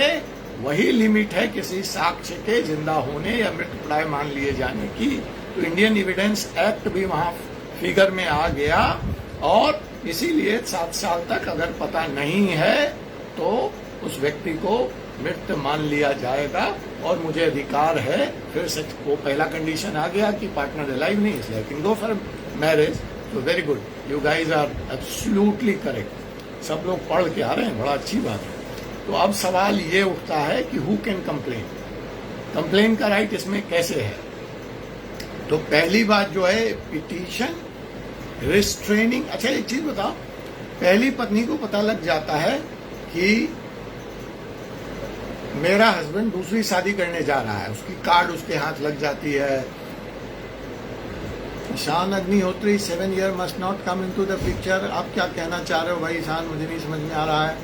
वही लिमिट है किसी साक्ष्य के जिंदा होने या मृतप्राय लिए जाने की। तो इंडियन एविडेंस एक्ट भी वहां फिगर में आ गया, और इसीलिए 7 साल तक अगर पता नहीं है तो उस व्यक्ति को मृत मान लिया जाएगा, और मुझे अधिकार है, फिर से वो पहला कंडीशन आ गया कि पार्टनर अलाइव नहीं, इसलिए I can go for marriage. तो very good, you guys are absolutely correct, सब लोग पढ़ के आ रहे हैं, बड़ा अच्छी बात है। तो अब सवाल ये उठता है कि हु कैन कंप्लेन, कंप्लेन का राइट इसमें कैसे है? तो पहली बात जो है पिटीशन रिस्ट्रेनिंग। अच्छा एक चीज बताओ, पहली पत्नी को पता लग जाता है कि मेरा हस्बैंड दूसरी शादी करने जा रहा है, उसकी कार्ड उसके हाथ लग जाती है, Ishan Agnihotri 7 year must not come into the picture. आप क्या कहना चाह रहे हो भाई ईशान, मुझे नहीं समझ में आ रहा है।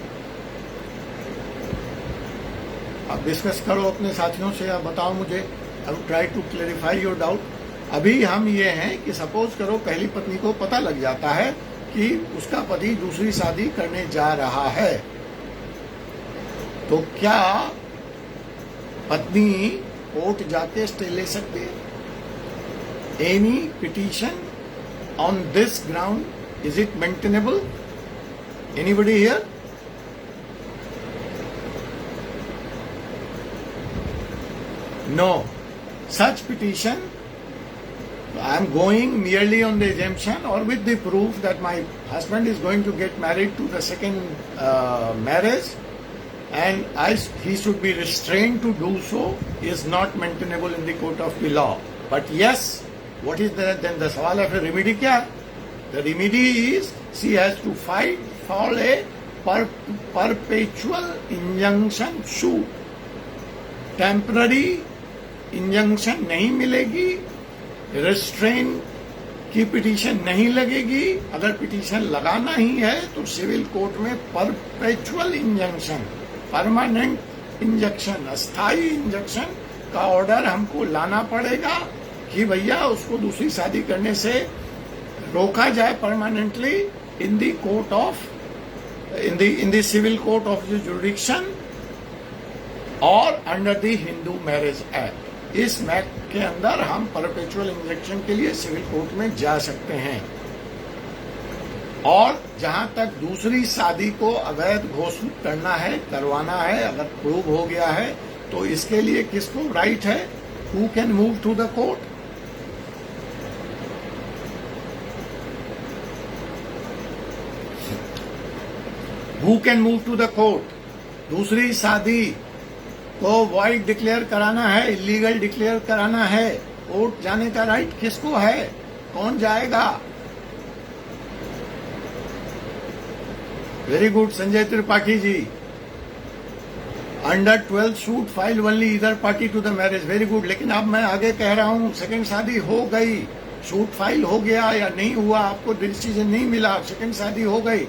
आप डिस्कस करो अपने साथियों से, आप बताओ मुझे, I will try to clarify your doubt. अभी हम ये हैं कि सपोज करो पहली पत्नी को पता लग जाता है कि उसका पति दूसरी शादी करने जा रहा है, तो क्या पत्नी कोर्ट जाके स्टे ले सकती है? Any petition on this ground, is it maintainable? Anybody here? No such petition. I am going merely on the exemption or with the proof that my husband is going to get married to the second marriage, and he should be restrained to do so, is not maintainable in the court of the law. But yes, what is then the सवाल है फिर remedy क्या है? The remedy is she has to fight for a perpetual injunction suit. Temporary injunction नहीं मिलेगी, restrain की petition नहीं लगेगी। अगर पिटीशन लगाना ही है तो सिविल कोर्ट में परपेचुअल इंजंक्शन, परमानेंट इंजंक्शन, अस्थायी इंजंक्शन का ऑर्डर हमको लाना पड़ेगा कि भैया उसको दूसरी शादी करने से रोका जाए permanently in the court of in the civil court of the jurisdiction और under the Hindu marriage act. इस मैक्ट के अंदर हम परपेचुअल इंजेक्शन के लिए सिविल कोर्ट में जा सकते हैं। और जहां तक दूसरी शादी को अवैध घोषित करना है, करवाना है, अगर प्रूव हो गया है, तो इसके लिए किसको राइट है? Who can move to the court? Who can move to the court? दूसरी शादी को वॉइड डिक्लेयर कराना है, इलीगल डिक्लेयर कराना है, कोर्ट जाने का राइट किसको है? कौन जाएगा? Very good Sanjay Tripathi ji. Under 12 suit file only either party to the marriage. Very good. लेकिन अब मैं आगे कह रहा हूं, सेकंड शादी हो गई, सूट फाइल हो गया या नहीं हुआ, आपको डिसीजन नहीं मिला, सेकंड शादी हो गई।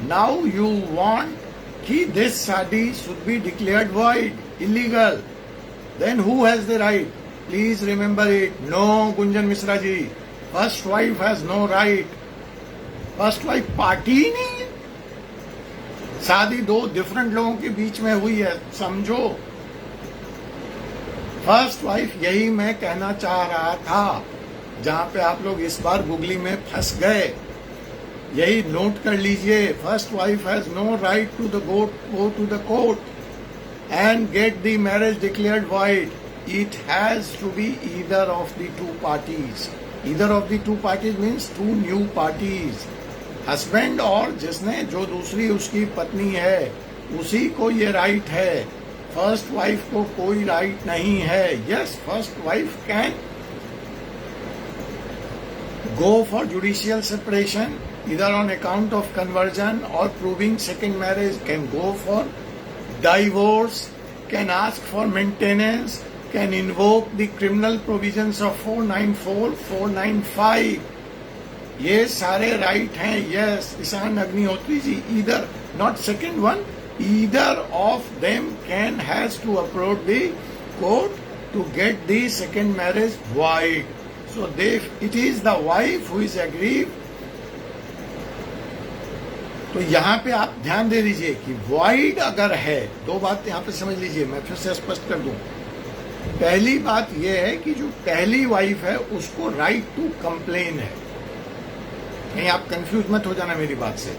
नाउ यू वांट कि दिस शादी should be declared void, illegal, then who has the right? Please remember it. No, Gunjan Misra ji, first wife has no right. First wife party ही नहीं है. शादी दो डिफरेंट लोगों के बीच में हुई है, समझो. फर्स्ट वाइफ, यही मैं कहना चाह रहा था, जहां पे आप लोग इस बार गुगली में फंस गए. यही नोट कर लीजिए. First wife has no right to the go to the court and get the marriage declared void. It has to be either of the two parties. Either of the two parties means two new parties. Husband और जिसने जो दूसरी उसकी पत्नी है, उसी को ये राइट है. फर्स्ट वाइफ को कोई राइट नहीं है. Yes, first wife can go for judicial separation either on account of conversion or proving second marriage, can go for divorce, can ask for maintenance, can invoke the criminal provisions of 494, 495. ये सारे right हैं. Yes, Ishan Agnihotri ji, either not second one, either of them can has to approach the court to get the second marriage void. So it is the wife who is aggrieved. तो यहाँ पे आप ध्यान दे दीजिए कि void अगर है, दो बात यहाँ पे समझ लीजिए, मैं फिर से स्पष्ट कर दूं. पहली बात यह है कि जो पहली वाइफ है उसको राइट टू कंप्लेन है. नहीं, आप कंफ्यूज मत हो जाना मेरी बात से.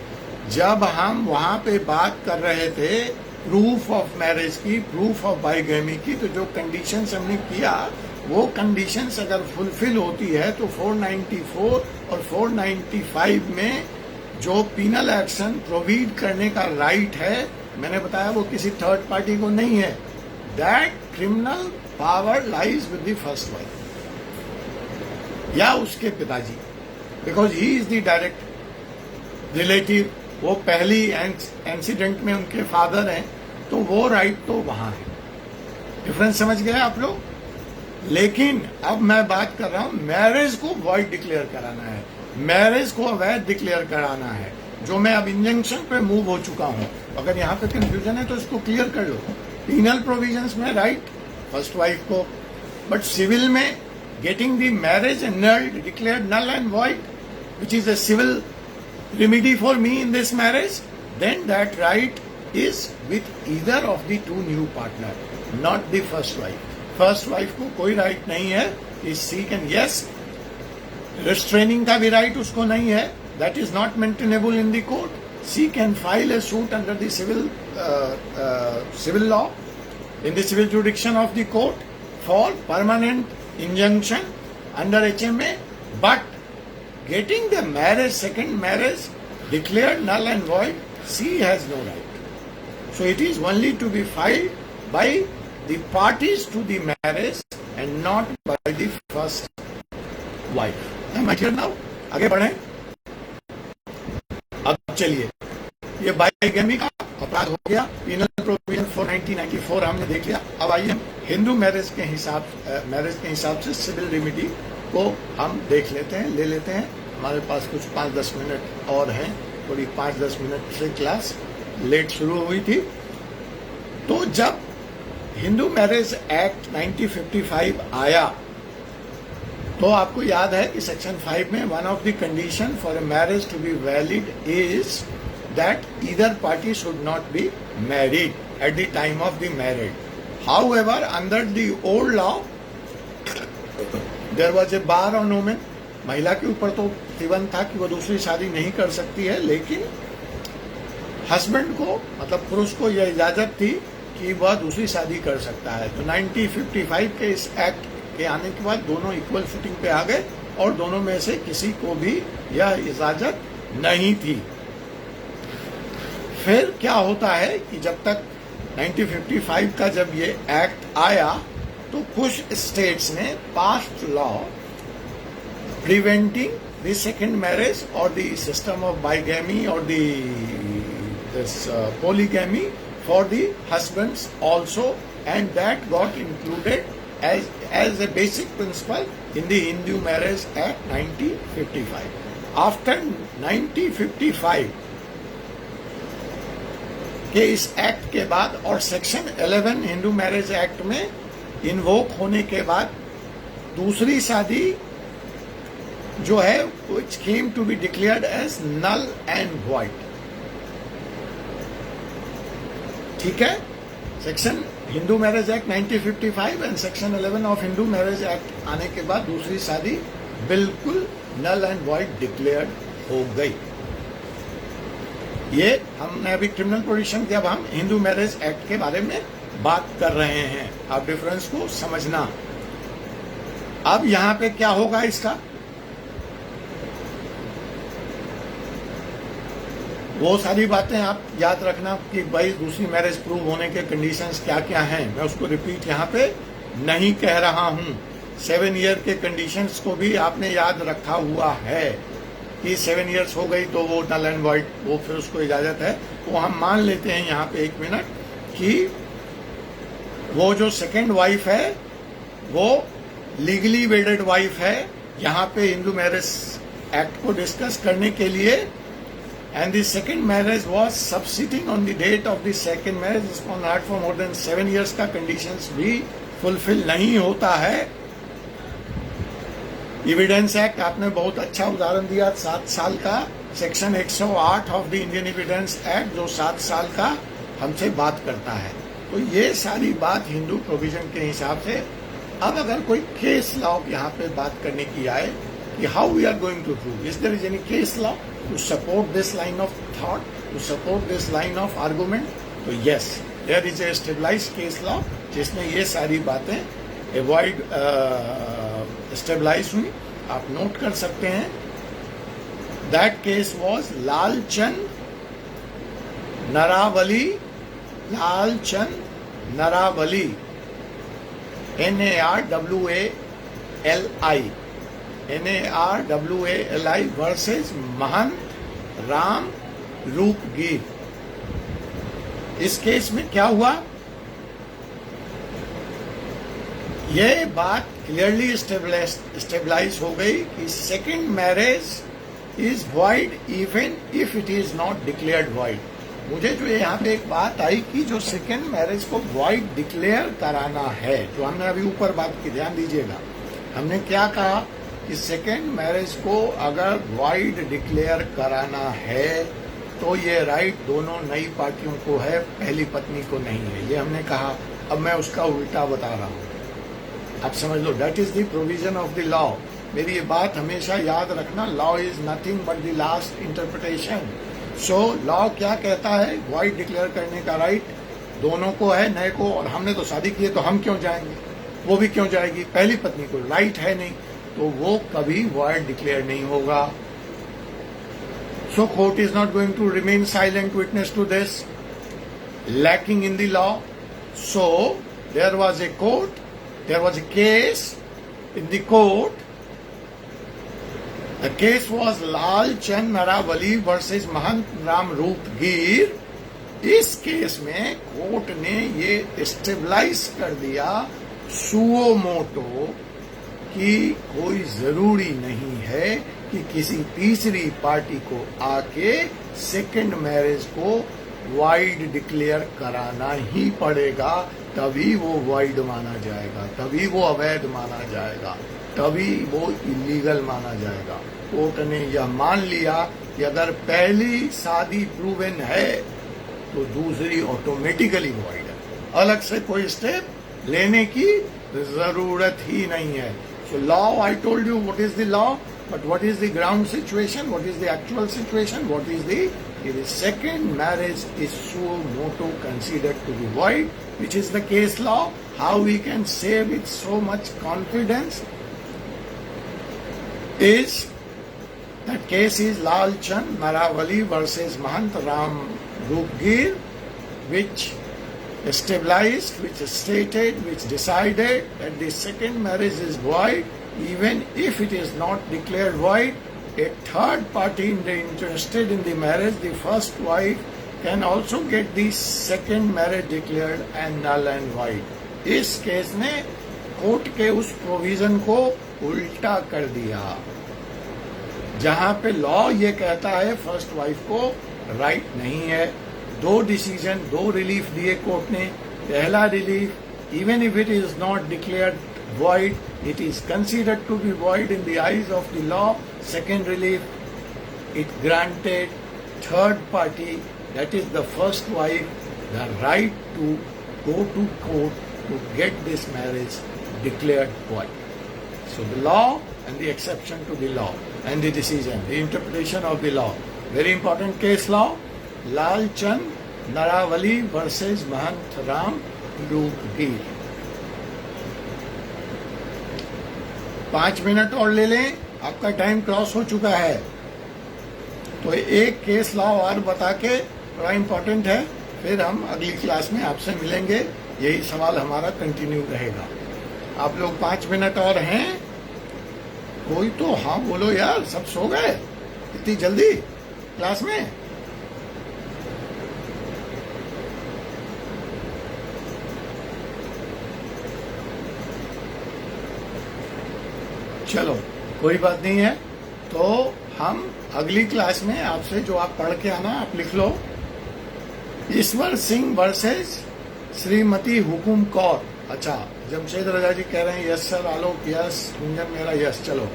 जब हम वहां पे बात कर रहे थे प्रूफ ऑफ मैरिज की, प्रूफ ऑफ बाइगेमी की, तो जो कंडीशंस हमने किया वो कंडीशंस अगर फुलफिल होती है तो 494 और 495 में जो पीनल एक्शन प्रोवाइड करने का राइट है, मैंने बताया वो किसी थर्ड पार्टी को नहीं है. That criminal power lies with the first wife या उसके पिताजी, because he is the direct relative. वो पहली इंसिडेंट में उनके फादर हैं, तो वो राइट तो वहां है. डिफरेंस समझ गए आप लोग? लेकिन अब मैं बात कर रहा हूं, मैरिज को वॉइड डिक्लेयर कराना है, मैरिज को अवैध डिक्लेयर कराना है, जो मैं अब इंजंक्शन पे मूव हो चुका हूं. अगर यहां पे कंफ्यूजन है तो इसको क्लियर कर लो. पीनल प्रोविजंस में राइट फर्स्ट वाइफ को, बट सिविल में getting the marriage annulled, declared null and void, which is a civil remedy for me in this marriage, then that right is with either of the two new partner, not the first wife. First wife को कोई right नहीं है कि she can, yes, restraining का भी right उसको नहीं है, that is not maintainable in the court. She can file a suit under the civil law in the civil jurisdiction of the court for permanent injunction under HMA, but getting the marriage, second marriage, declared null and void, she has no right. So it is only to be filed by the parties to the marriage and not by the first wife. Am I clear now? आगे बढ़ें. अब चलिए, ये bigamy का अपराध हो गया. Penal provision 494 हमने देख लिया. अब आइए हम हिंदू मैरिज के हिसाब से सिविल रेमेडी को हम देख लेते हैं, ले लेते हैं. हमारे पास कुछ 5-10 मिनट और हैं. थोड़ी 5-10 मिनट से क्लास लेट शुरू हुई थी. तो जब हिंदू मैरिज एक्ट 1955 आया, तो आपको याद है कि सेक्शन 5 में one of the condition for a marriage to be valid is that either party should not be married at the time of the marriage. However, under the old law there was a bar on women. महिला के ऊपर तो प्रतिबंध था कि वो दूसरी शादी नहीं कर सकती है, लेकिन हस्बैंड को, मतलब पुरुष को यह इजाजत थी कि वह दूसरी शादी कर सकता है. तो 1955 के इस एक्ट के आने के बाद दोनों इक्वल फुटिंग पे आ गए और दोनों में से किसी को भी यह इजाजत नहीं थी. फिर क्या होता है कि जब तक 1955 का जब ये एक्ट आया, तो कुछ स्टेट्स ने past law preventing the second marriage or the system of bigamy or this polygamy for the husbands also, and that got included as a basic principle in the Hindu Marriage Act 1955. After 1955 के इस act के बाद और section 11 Hindu marriage act में invoke होने के बाद दूसरी शादी जो है which came to be declared as null and void. ठीक है, section Hindu marriage act 1955 and section 11 of Hindu marriage act आने के बाद दूसरी शादी बिल्कुल नल एंड वॉइड डिक्लेयर्ड हो गई। ये हमने अभी क्रिमिनल प्रोविजन की, अब हम हिंदू मैरिज एक्ट के बारे में बात कर रहे हैं। आप डिफरेंस को समझना। अब यहां पे क्या होगा इसका, वो सारी बातें आप याद रखना कि भाई दूसरी मैरिज प्रूव होने के कंडीशंस क्या क्या हैं, मैं उसको रिपीट यहाँ पे नहीं कह रहा हूँ। 7 ईयर के कंडीशंस को भी आपने याद रखा हुआ है कि 7 ईयर्स हो गई तो वो नल एंड वॉइड, वो फिर उसको इजाजत है। वो हम मान लेते हैं यहाँ पे 1 मिनट कि वो जो सेकेंड वाइफ है वो लीगली वेडेड वाइफ है। यहाँ पे हिंदू मैरिज एक्ट को डिस्कस करने के लिए, and the second marriage was subsisting on the date of the second marriage is not for more than 7 years का conditions भी fulfill नहीं होता है। एविडेंस एक्ट आपने बहुत अच्छा उदाहरण दिया, 7 साल का section 108 of the Indian evidence act जो 7 साल का हमसे बात करता है। तो ये सारी बात हिंदू प्रोविजन के हिसाब से। अब अगर कोई केस लॉ यहाँ पे बात करने की आए कि how we are going to prove, is there is any case law to support this line of thought, to support this line of argument? तो yes, there is a stabilized case law जिसमें ये सारी बातें avoid stabilise हुई। आप note कर सकते हैं। That case was Lalchand Narawali, Lalchand Narawali, NARWALI versus Mahant Ram Roopgir. इस केस में क्या हुआ, यह बात क्लियरली स्टेबलाइज हो गई कि second marriage is void even if it is not declared void. मुझे जो यहाँ पे एक बात आई कि जो सेकेंड मैरिज को वॉइड डिक्लेयर कराना है, जो हमने अभी ऊपर बात की, ध्यान दीजिएगा, हमने क्या कहा कि सेकेंड मैरिज को अगर वॉइड डिक्लेयर कराना है तो ये राइट दोनों नई पार्टियों को है, पहली पत्नी को नहीं है, ये हमने कहा। अब मैं उसका उल्टा बता रहा हूं, आप समझ लो। That is the provision of the law. मेरी ये बात हमेशा याद रखना, law is nothing but the last interpretation. So law क्या कहता है, वॉइड डिक्लेयर करने का राइट दोनों को है, नए को, और हमने तो शादी की है तो हम क्यों जाएंगे, वो भी क्यों जाएगी, पहली पत्नी को राइट है नहीं, तो वो कभी वॉइड डिक्लेयर नहीं होगा। So court is not going to remain silent witness to this lacking in the law. So there was a case in the court. The case was Lalchand Narawali versus Mahant Ram Roopgir. इस केस में court ने ये stabilise कर दिया suo motu कि कोई जरूरी नहीं है कि किसी तीसरी पार्टी को आके सेकेंड मैरिज को वाइड डिक्लेयर कराना ही पड़ेगा, तभी वो वाइड माना जाएगा, तभी वो अवैध माना जाएगा, तभी वो इलीगल माना जाएगा। कोर्ट ने यह मान लिया कि अगर पहली शादी प्रूवन है तो दूसरी ऑटोमेटिकली वाइड है, अलग से कोई स्टेप लेने की जरूरत ही नहीं है। So law, I told you what is the law, but what is the ground situation, what is the actual situation, what is the second marriage is suo motu considered to be void, which is the case law. How we can say with so much confidence is that case is Lalchand Narawali versus Mahant Ram Roopgir, which established, which stated, which decided that the second marriage is void even if it is not declared void. A third party interested in the marriage, the first wife, can also get the second marriage declared and null and void. इस case ने court के उस provision को उल्टा कर दिया, जहां पे लॉ ये कहता है फर्स्ट वाइफ को राइट नहीं है। 2 डिसीजन, 2 रिलीफ दिए कोर्ट ने। पहला relief even if it is not declared void, it is considered to be void in the eyes of the law. Second relief, it granted third party, that is the first wife, the right to go to court to get this marriage declared void. So the law and the exception to the law and the decision, the interpretation of the law. Very important case law, Lal Chand Narawali versus Mahant Ram Roopgir. 5 minute और ले लें, आपका time cross हो चुका है। तो एक case law और बता के, बड़ा इंपॉर्टेंट है, फिर हम अगली क्लास में आपसे मिलेंगे। यही सवाल हमारा कंटिन्यू रहेगा। आप लोग 5 मिनट और हैं? कोई तो हाँ बोलो यार, सब सो गए इतनी जल्दी क्लास में? चलो कोई बात नहीं है, तो हम अगली क्लास में आपसे जो आप पढ़ के आना आप लिख लो। ईश्वर सिंह वर्सेस श्रीमती हुकुम कौर। अच्छा, जमशेद रजा जी कह रहे हैं यस सर, आलोक यस, गुंजन मेरा यस। चलो,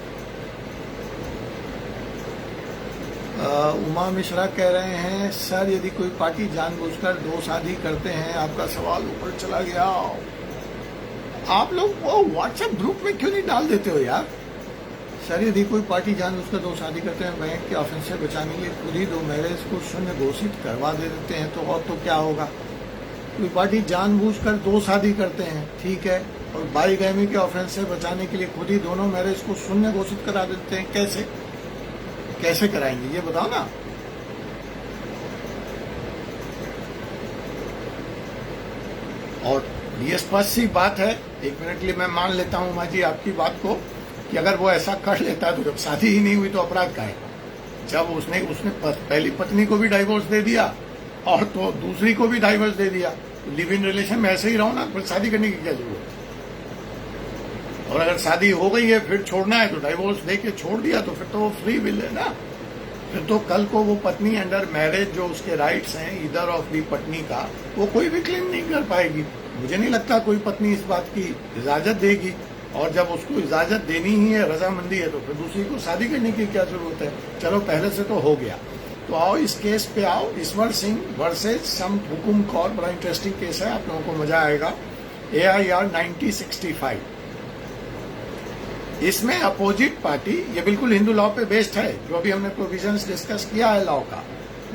उमा मिश्रा कह रहे हैं सर यदि कोई पार्टी जानबूझकर 2 शादी करते हैं, आपका सवाल ऊपर चला गया। आप लोग वो व्हाट्सएप ग्रुप में क्यों नहीं डाल देते हो यार? सर यदि कोई पार्टी जानबूझकर 2 शादी करते हैं, बैंक के ऑफेंस से बचाने के लिए खुद ही 2 मैरिज को शून्य घोषित करवा देते हैं, तो और तो क्या होगा? कोई पार्टी जानबूझकर 2 शादी करते हैं, ठीक है, और बाईगैमी के ऑफेंस से बचाने के लिए खुद ही दोनों मैरिज को शून्य घोषित करा देते हैं। कैसे कैसे कराएंगे ये बताओ ना। और ये स्पष्ट सी बात है, 1 मिनट के लिए मैं मान लेता हूं माँ जी आपकी बात को, कि अगर वो ऐसा कर लेता है तो जब शादी ही नहीं हुई तो अपराध का है। जब उसने पहली पत्नी को भी डाइवोर्स दे दिया और तो दूसरी को भी डाइवोर्स दे दिया, तो लिव इन रिलेशन में ऐसे ही रहो ना, फिर शादी करने की क्या जरूरत है? और अगर शादी हो गई है फिर छोड़ना है तो डाइवोर्स दे के छोड़ दिया, तो फिर तो वो फ्री विल है ना। फिर तो कल को वो पत्नी अंडर मैरिज जो उसके राइट्स हैं ईदर ऑफ दी पत्नी का, वो कोई भी क्लेम नहीं कर पाएगी। मुझे नहीं लगता कोई पत्नी इस बात की इजाजत देगी, और जब उसको इजाजत देनी ही है, रजामंदी है, तो फिर दूसरी को शादी करने की क्या जरूरत है? चलो पहले से तो हो गया। तो आओ इस केस पे आओ, ईश्वर सिंह वर्सेज सम हुकुम कौर। बड़ा इंटरेस्टिंग केस है, आप लोगों को मजा आएगा। AIR 1965। इसमें अपोजिट पार्टी, ये बिल्कुल हिंदू लॉ पे बेस्ड है, जो भी हमने प्रोविजंस डिस्कस किया है लॉ का,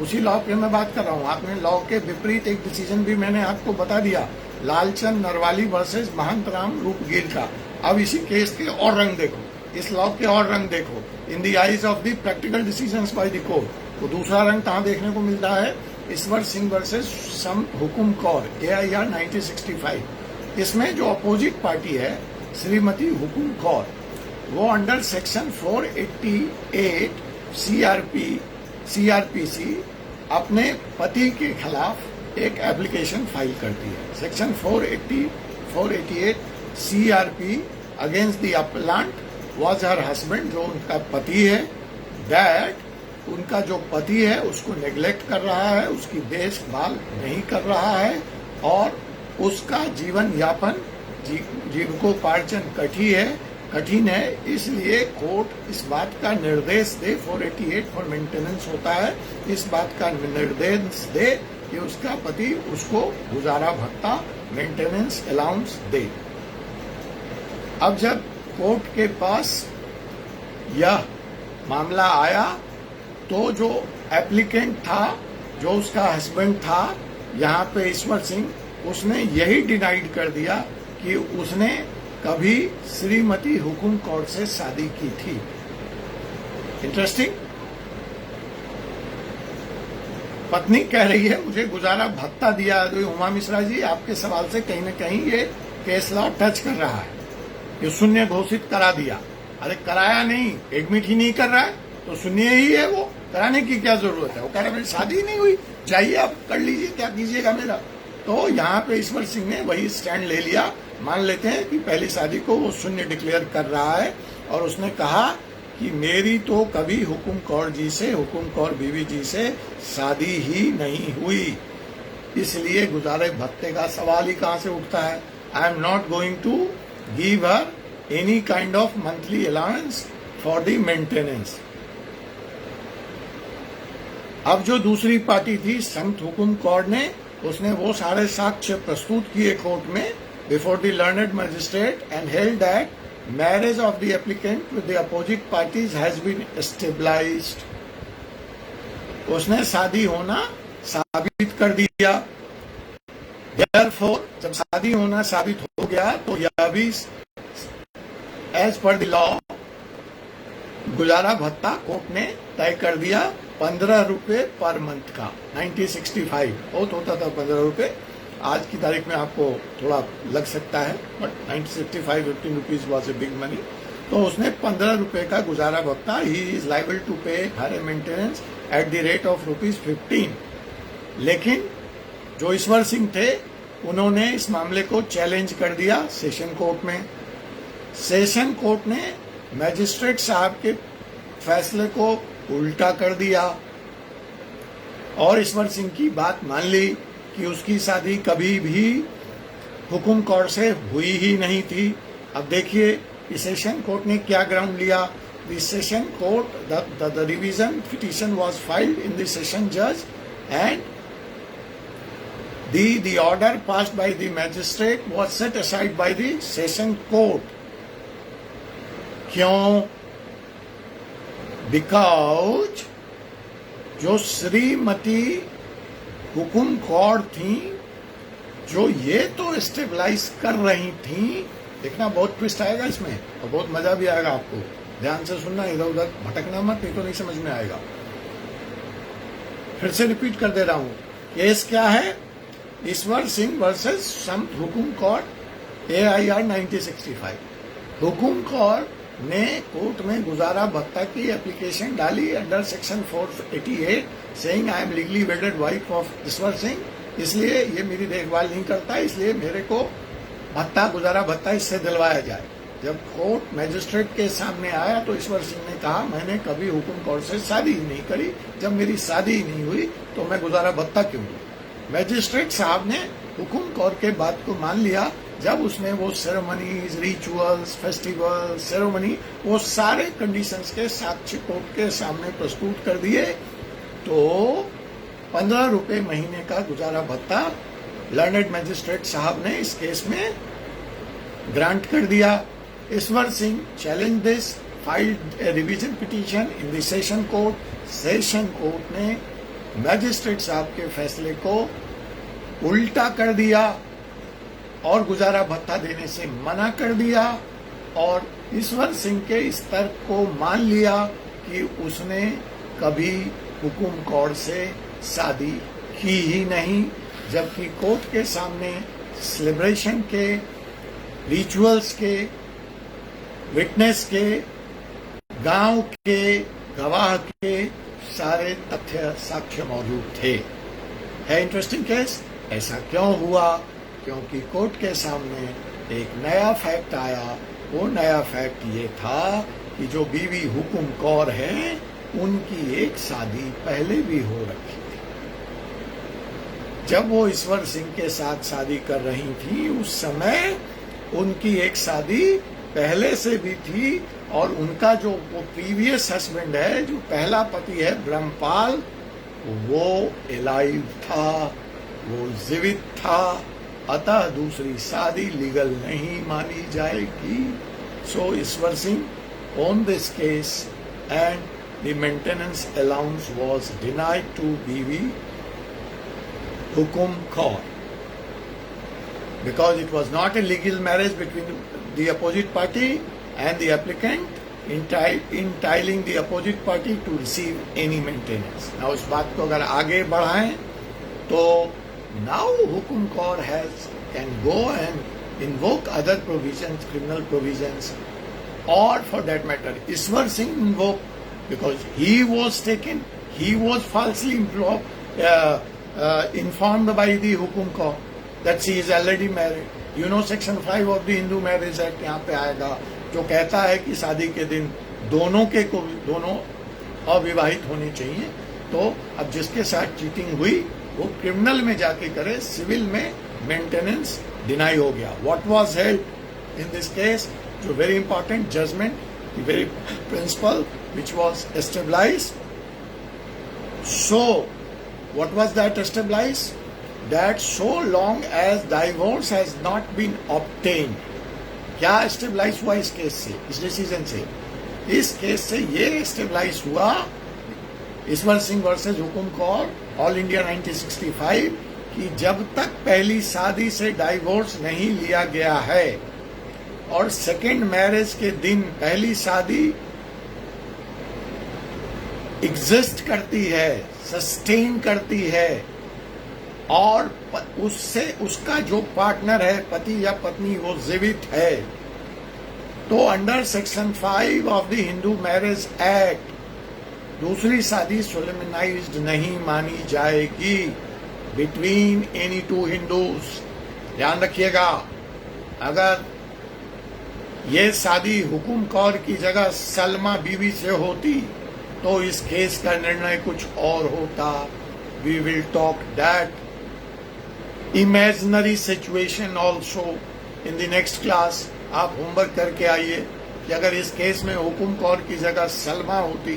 उसी लॉ पे मैं बात कर रहा हूँ। आपने लॉ के विपरीत एक डिसीजन भी मैंने आपको बता दिया, लालचंद नरवाली वर्सेज महंत राम रूपगीर का। अब इसी केस के और रंग देखो, इस लॉ के और रंग देखो, in the eyes of the practical decisions by the court. तो दूसरा रंग कहाँ देखने को मिलता है? ईश्वर सिंह वर्सेज सम हुकुम कौर, AIR 1965। इसमें जो अपोजिट पार्टी है श्रीमती हुकुम कौर, वो अंडर सेक्शन 488 CRPC अपने पति के खिलाफ एक एप्लीकेशन फाइल करती है। Section 488 CRP against the appellant was her husband, जो उनका पति है, दैट उनका जो पति है उसको नेग्लेक्ट कर रहा है, उसकी देखभाल नहीं कर रहा है, और उसका जीवन यापन जीविकोपार्जन कठिन है। इसलिए कोर्ट इस बात का निर्देश दे, 488 फॉर मेंटेनेंस होता है, इस बात का निर्देश दे कि उसका पति उसको गुजारा भत्ता, मेंटेनेंस अलाउंस दे। अब जब कोर्ट के पास यह मामला आया, तो जो एप्लीकेंट था, जो उसका हस्बैंड था, यहाँ पे ईश्वर सिंह, उसने यही डिनाइड कर दिया कि उसने कभी श्रीमती हुकुम कौर से शादी की थी। इंटरेस्टिंग। पत्नी कह रही है मुझे गुजारा भत्ता दिया। तो उमा मिश्रा जी, आपके सवाल से कहीं न कहीं ये केस लॉ टच कर रहा है। ये शून्य घोषित करा दिया। अरे कराया नहीं, एडमिट ही नहीं कर रहा है, तो शून्य ही है वो, कराने की क्या जरूरत है? वो कह रहा है मेरी शादी नहीं हुई, चाहिए आप कर लीजिए, क्या कीजिएगा मेरा। तो यहाँ पे ईश्वर सिंह ने वही स्टैंड ले लिया। मान लेते हैं कि पहली शादी को वो शून्य डिक्लेयर कर रहा है, और उसने कहा कि मेरी तो कभी हुकुम कौर जी से, हुकुम कौर बीवी जी से शादी ही नहीं हुई, इसलिए गुजारे भत्ते का सवाल ही कहाँ से उठता है। I am not going to give her any kind of monthly allowance for the maintenance. अब जो दूसरी पार्टी थी संत हुकुम कौर ने, उसने वो सारे साक्ष्य प्रस्तुत किए कोर्ट में before the learned magistrate and held that marriage of the applicant with the opposite parties has been established. उसने शादी होना साबित कर दिया. Therefore, जब शादी होना साबित हो गया तो यह भी एज पर द लॉ गुजारा भत्ता कोर्ट ने तय कर दिया 15 रुपए पर मंथ का. 1965 बहुत होता था 15 रुपए. आज की तारीख में आपको थोड़ा लग सकता है, but 1965 15 rupees was a big money. तो उसने 15 रुपए का गुजारा भत्ता, he is liable to pay her maintenance at the rate of ₹15. लेकिन जो ईश्वर सिंह थे उन्होंने इस मामले को चैलेंज कर दिया सेशन कोर्ट में. सेशन कोर्ट ने मैजिस्ट्रेट साहब के फैसले को उल्टा कर दिया और ईश्वर सिंह की बात मान ली कि उसकी शादी कभी भी हुकुम कौर से हुई ही नहीं थी. अब देखिए सेशन कोर्ट ने क्या ग्राउंड लिया. The session court, the revision petition was filed in the session जज and the order passed by the magistrate was set aside by the session court. क्यों? Because जो श्रीमती हुकुम कौर थी, जो ये तो स्टेबलाइज कर रही थी, देखना बहुत ट्विस्ट आएगा इसमें और बहुत मजा भी आएगा आपको. ध्यान से सुनना, इधर उधर भटकना मत, नहीं तो नहीं समझ में आएगा. फिर से रिपीट कर दे रहा हूं. केस क्या है? ईश्वर सिंह वर्सेस संत हुकुम कौर, AIR 1965. हुकुम कौर ने कोर्ट में गुजारा भत्ता की एप्लीकेशन डाली under section 488 saying I am legally wedded wife of Ishwar Singh, इसलिए ये मेरी देखभाल नहीं करता, इसलिए मेरे को भत्ता, गुजारा भत्ता इससे दिलवाया जाए. जब कोर्ट मैजिस्ट्रेट के सामने आया तो ईश्वर सिंह ने कहा मैंने कभी हुकुम कौर से शादी ही नहीं करी, जब मेरी शादी ही नहीं हुई तो मैं गुजारा भत्ता क्यों दूं. मैजिस्ट्रेट साहब ने हुकुम कौर के बात को मान लिया. जब उसने वो सेरेमनीज, रिचुअल्स, फेस्टिवल, सेरेमनी, वो सारे कंडीशंस के साक्ष्य कोर्ट के सामने प्रस्तुत कर दिए तो 15 रुपए महीने का गुजारा भत्ता लर्नेड मैजिस्ट्रेट साहब ने इस केस में ग्रांट कर दिया. Ishwar Singh challenge this, filed a revision petition in the session court. Session court ने मैजिस्ट्रेट साहब के फैसले को उल्टा कर दिया और गुजारा भत्ता देने से मना कर दिया और ईश्वर सिंह के इस तर्क को मान लिया कि उसने कभी हुकुम कौर से शादी की ही नहीं, जबकि कोर्ट के सामने सेलिब्रेशन के, रिचुअल्स के, विटनेस के, गांव के, गवाह के सारे तथ्य साक्ष्य मौजूद थे. है इंटरेस्टिंग केस. ऐसा क्यों हुआ? क्योंकि कोर्ट के सामने एक नया फैक्ट आया. वो नया फैक्ट ये था कि जो बीवी हुकुम कौर है उनकी एक शादी पहले भी हो रखी थी. जब वो ईश्वर सिंह के साथ शादी कर रही थी उस समय उनकी एक शादी पहले से भी थी और उनका जो वो प्रीवियस हस्बैंड है, जो पहला पति है ब्रह्मपाल, वो एलाइव था, वो जीवित था. अतः दूसरी शादी लीगल नहीं मानी जाएगी. So Ishwar Singh won this case and the maintenance allowance was denied to बीवी Hukum Kaur because it was not a legal marriage between the opposite party and the applicant entitling the opposite party to receive any maintenance. Now इस बात को अगर आगे बढ़ाएं तो now Hukum Kaur can go and invoke other provisions, criminal provisions, or for that matter Ishwar Singh invoked because he was taken, he was falsely informed by the Hukum Kaur that she is already married. You know section 5 of the Hindu Marriage Act यहाँ पे आएगा जो कहता है कि शादी के दिन दोनों अविवाहित होने चाहिए. तो अब जिसके साथ चीटिंग हुई वो क्रिमिनल में जाके करे, सिविल में मेंटेनेंस डिनाई हो गया. What was held in this case? जो very important judgment, the very principle which was established. So what was that established? That so long as divorce has not been obtained. क्या established हुआ इस case से, इस decision से? इस case से ये established हुआ, ईश्वर सिंह वर्सेस हुकुम कौर, ऑल इंडिया 1965, कि जब तक पहली शादी से डाइवोर्स नहीं लिया गया है और सेकेंड मैरिज के दिन पहली शादी एग्जिस्ट करती है, सस्टेन करती है, और उससे उसका जो पार्टनर है, पति या पत्नी, वो जीवित है, तो under section 5 of the Hindu marriage act दूसरी शादी सोलेमनाइज्ड नहीं मानी जाएगी बिटवीन एनी टू हिंदूज. ध्यान रखिएगा, अगर ये शादी हुकुम कौर की जगह सलमा बीवी से होती तो इस केस का निर्णय कुछ और होता. We will talk that imaginary situation also in the next class. आप होमवर्क करके आइए कि अगर इस केस में हुकुम कौर की जगह सलमा होती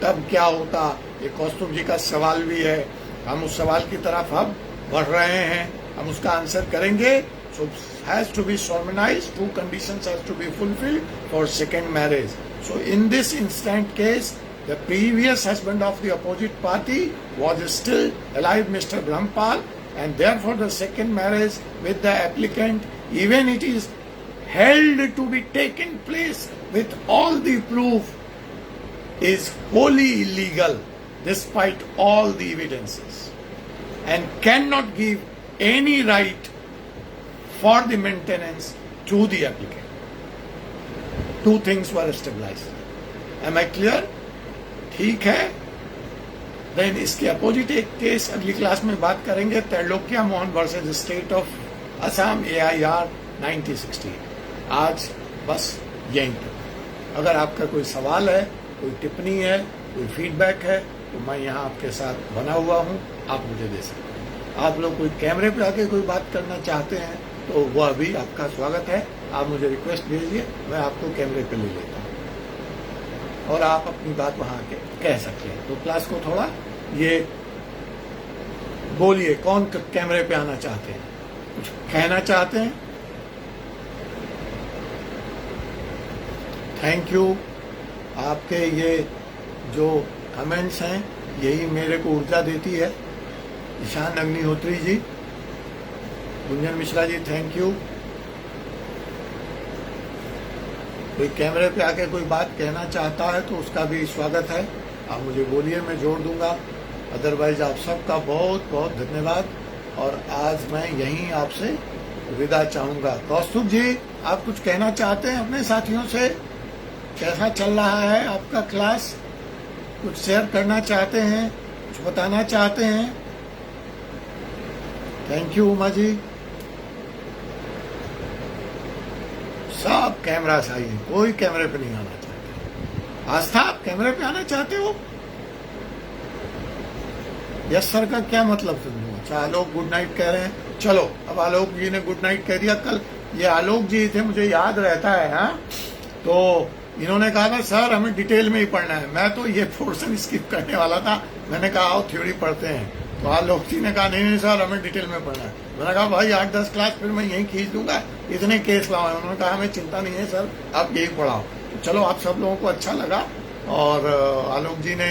तब क्या होता. ये कौस्तुभ जी का सवाल भी है, हम उस सवाल की तरफ अब बढ़ रहे हैं, हम उसका आंसर करेंगे. So has to be solemnized, 2 conditions has to be fulfilled for second marriage. So in this instant case, the previous husband of the opposite party was still alive, Mr. Brahmpal, and therefore the second marriage with the applicant, even it is held to be taken place with all the proof, is wholly illegal despite all the evidences and cannot give any right for the maintenance to the applicant. 2 things were established. Am I clear? ठीक है. Then इसके opposite एक case अगली class में बात करेंगे, Trailokya Mohan versus state of Assam, AIR 1960. आज बस यहीं तक. अगर आपका कोई सवाल है, कोई टिप्पणी है, कोई फीडबैक है, तो मैं यहाँ आपके साथ बना हुआ हूँ, आप मुझे दे सकते हैं. आप लोग कोई कैमरे पे आके कोई बात करना चाहते हैं तो वह भी आपका स्वागत है. आप मुझे रिक्वेस्ट भेजिए, मैं आपको कैमरे पे ले लेता हूँ और आप अपनी बात वहां के कह सकते हैं. तो क्लास को थोड़ा ये बोलिए, कौन कैमरे पे आना चाहते हैं, कुछ कहना चाहते हैं? Thank you. आपके ये जो कमेंट्स हैं यही मेरे को ऊर्जा देती है. ईशान अग्निहोत्री जी, गुंजन मिश्रा जी, थैंक यू. कोई कैमरे पे आके कोई बात कहना चाहता है तो उसका भी स्वागत है. आप मुझे बोलिए, मैं जोड़ दूंगा. अदरवाइज आप सबका बहुत बहुत धन्यवाद और आज मैं यहीं आपसे विदा चाहूंगा. कौस्तुभ जी, आप कुछ कहना चाहते हैं अपने साथियों से? कैसा चल रहा है आपका क्लास? कुछ शेयर करना चाहते हैं, कुछ बताना चाहते हैं? Thank you Uma ji. सब कैमरा से आइए, कोई कैमरे पे नहीं आना चाहते. आस्था, आप कैमरे पे आना चाहते हो? यस सर का क्या मतलब समझो? अच्छा, आलोक गुड नाइट कह रहे हैं. चलो, अब आलोक जी ने गुड नाइट कह दिया. कल ये आलोक जी थे, मुझे याद रहता है. हाँ, तो इन्होंने कहा था सर हमें डिटेल में ही पढ़ना है. मैं तो ये पोर्शन स्किप करने वाला था. मैंने कहा आओ थ्योरी पढ़ते हैं. तो आलोक जी ने कहा नहीं सर हमें डिटेल में पढ़ना है. मैंने कहा भाई 8-10 क्लास फिर मैं यहीं खींच दूंगा, इतने केस लाओ. उन्होंने कहा हमें चिंता नहीं है सर, आप यही पढ़ाओ. चलो, आप सब लोगों को अच्छा लगा और आलोक जी ने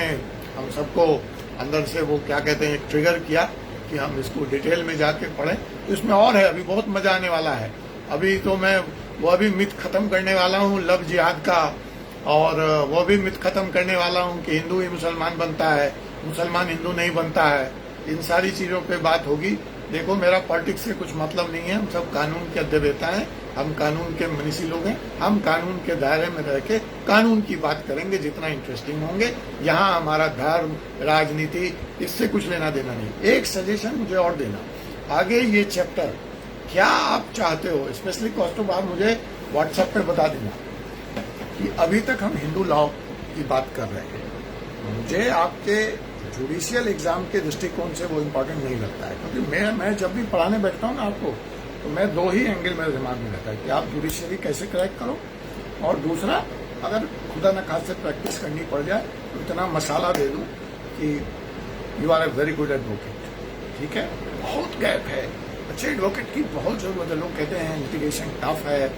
हम सबको अंदर से वो क्या कहते हैं ट्रिगर किया कि हम इसको डिटेल में जाके पढ़ें. इसमें और है, अभी बहुत मजा आने वाला है. अभी तो मैं वो अभी मिथ खत्म करने वाला हूँ लव जिहाद का, और वो भी मिथ खत्म करने वाला हूँ कि हिंदू ही मुसलमान बनता है, मुसलमान हिंदू नहीं बनता है. इन सारी चीजों पे बात होगी. देखो, मेरा पॉलिटिक्स से कुछ मतलब नहीं है. हम सब कानून के अध्येता हैं, हम कानून के मनीषी लोग हैं. हम कानून के दायरे में रह के कानून की बात करेंगे जितना इंटरेस्टिंग होंगे. यहाँ हमारा धर्म, राजनीति, इससे कुछ लेना देना नहीं. एक सजेशन मुझे और देना, आगे ये चैप्टर क्या आप चाहते हो, स्पेशली कौस्तुभ आप मुझे व्हाट्सएप पे बता देना कि अभी तक हम हिंदू लॉ की बात कर रहे हैं. मुझे आपके जुडिशियल एग्जाम के दृष्टिकोण से वो इम्पोर्टेंट नहीं लगता है, क्योंकि मैं जब भी पढ़ाने बैठता हूँ ना आपको, तो मैं दो ही एंगल मेरे दिमाग में रहता है कि आप जुडिशरी कैसे क्रैक करो, और दूसरा अगर खुदा न खास से प्रैक्टिस करनी पड़ जाए तो इतना मसाला दे दूं कि you are a very good advocate. ठीक है, बहुत गैप है, अच्छे एडवोकेट की बहुत जरूरत है। लोग कहते हैं लिटिगेशन टफ है,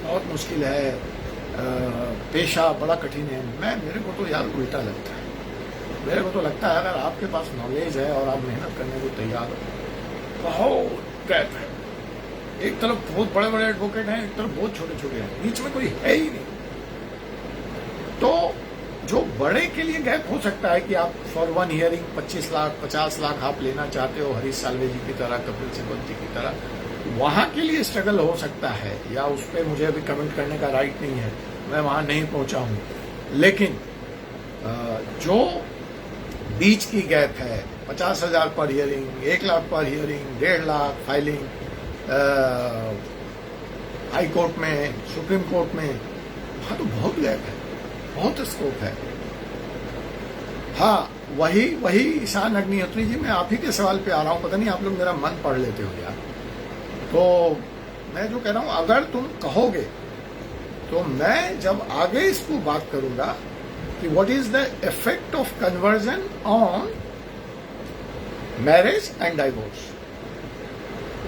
बहुत मुश्किल है, पेशा बड़ा कठिन है। मेरे को तो यार उल्टा लगता है। मेरे को तो लगता है अगर आपके पास नॉलेज है और आप मेहनत करने को तैयार हो, बहुत गैप है। एक तरफ बहुत बड़े बड़े एडवोकेट हैं, एक तरफ बहुत छोटे छोटे हैं, बीच में कोई है ही नहीं। तो जो बड़े के लिए गैप हो सकता है कि आप for one hearing 25 lakh 50 lakh आप लेना चाहते हो, हरीश साल्वे जी की तरह, कपिल सिब्बल जी की तरह, वहां के लिए स्ट्रगल हो सकता है, या उस पर मुझे अभी कमेंट करने का राइट नहीं है, मैं वहां नहीं पहुंचा हूं। लेकिन जो बीच की गैप है, 50,000 पर हियरिंग, 1 लाख पर hearing, 1.5 lakh filing high court में, सुप्रीम कोर्ट में, वहां तो बहुत गैप है, बहुत स्कोप है। हाँ, वही ईशान अग्निहोत्री जी, मैं आप ही के सवाल पे आ रहा हूं। पता नहीं आप लोग मेरा मन पढ़ लेते हो यार। तो मैं जो कह रहा हूं, अगर तुम कहोगे तो मैं जब आगे इसको बात करूंगा कि what is the effect of conversion on marriage and divorce,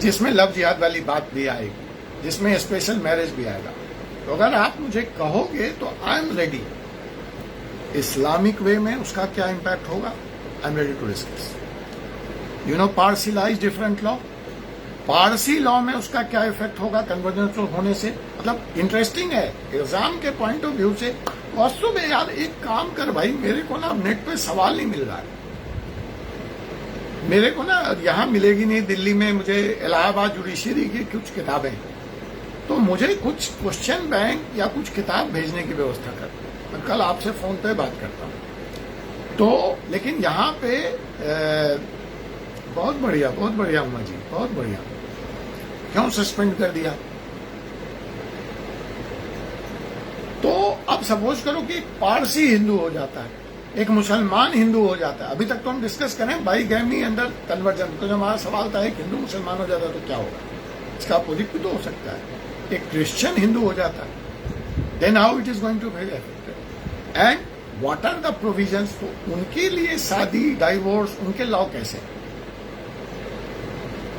जिसमें लव जिहाद वाली बात भी आएगी, जिसमें स्पेशल मैरिज भी आएगा। तो अगर आप मुझे कहोगे तो I am ready. Islamic way में उसका क्या इम्पैक्ट होगा, I am ready to discuss. You know Parsi law is different law, Parsi law में उसका क्या इफेक्ट होगा कन्वर्जन होने से। मतलब इंटरेस्टिंग है एग्जाम के पॉइंट ऑफ व्यू से। वास्तव में यार एक काम कर भाई, मेरे को ना नेट पे सवाल नहीं मिल रहा है, मेरे को ना यहाँ मिलेगी नहीं दिल्ली में मुझे इलाहाबाद जुडिशरी की कुछ किताबें, तो मुझे कुछ क्वेश्चन बैंक या कुछ किताब भेजने की व्यवस्था कर। मैं कल आपसे फोन पे बात करता हूँ। तो लेकिन यहाँ पे बहुत बढ़िया उमा जी, बहुत बढ़िया। क्यों सस्पेंड कर दिया? तो अब सपोज करो कि एक पारसी हिंदू हो जाता है, एक मुसलमान हिंदू हो जाता है। अभी तक तो हम डिस्कस करें बाईगैमी अंडर कन्वर्जन, तो हमारा सवाल था एक हिंदू मुसलमान हो जाता है तो क्या होगा, इसका अपोजिट भी तो हो सकता है। एक क्रिश्चियन हिंदू हो जाता है, then how it is going to be affected and what are the provisions. तो उनके लिए शादी, डाइवोर्स, उनके लॉ कैसे।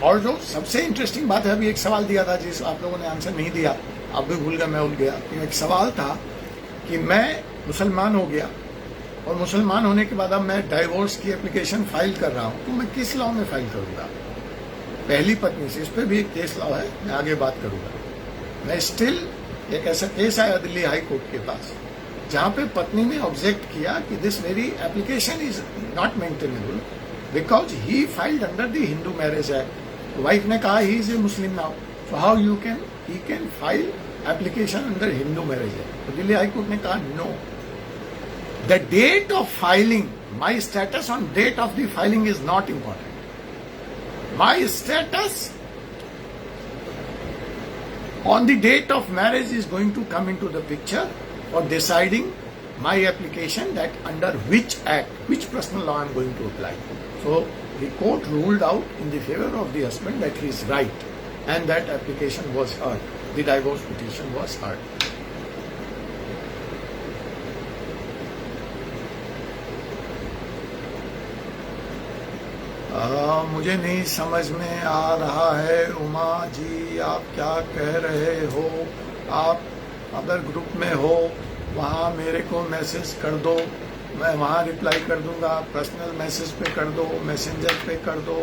और जो सबसे इंटरेस्टिंग बात है, अभी एक सवाल दिया था जिस आप लोगों ने आंसर नहीं दिया, आप भी भूल गए, मैं भूल गया। एक सवाल था कि मैं मुसलमान हो गया और मुसलमान होने के बाद अब मैं डाइवोर्स की एप्लीकेशन फाइल कर रहा हूं, तो मैं किस लॉ में फाइल करूंगा। पहली पत्नी से, इस पर भी एक केस लॉ है, मैं आगे बात करूंगा। मैं स्टिल एक ऐसा केस आया दिल्ली हाई कोर्ट के पास जहां पे पत्नी ने ऑब्जेक्ट किया कि this very application is not maintainable because he filed under the Hindu marriage act. Wife ने कहा he is a Muslim now, so how he can file application under Hindu marriage act. तो दिल्ली हाई कोर्ट ने कहा no, the date of filing, my status on date of the filing is not important. My status on the date of marriage is going to come into the picture for deciding my application, that under which act, which personal law I am going to apply. So the court ruled out in the favor of the husband that he is right and that application was heard, the divorce petition was heard. मुझे नहीं समझ में आ रहा है उमा जी आप क्या कह रहे हो। आप अगर ग्रुप में हो वहाँ मेरे को मैसेज कर दो, मैं वहाँ रिप्लाई कर दूंगा। पर्सनल मैसेज पे कर दो, मैसेंजर पे कर दो,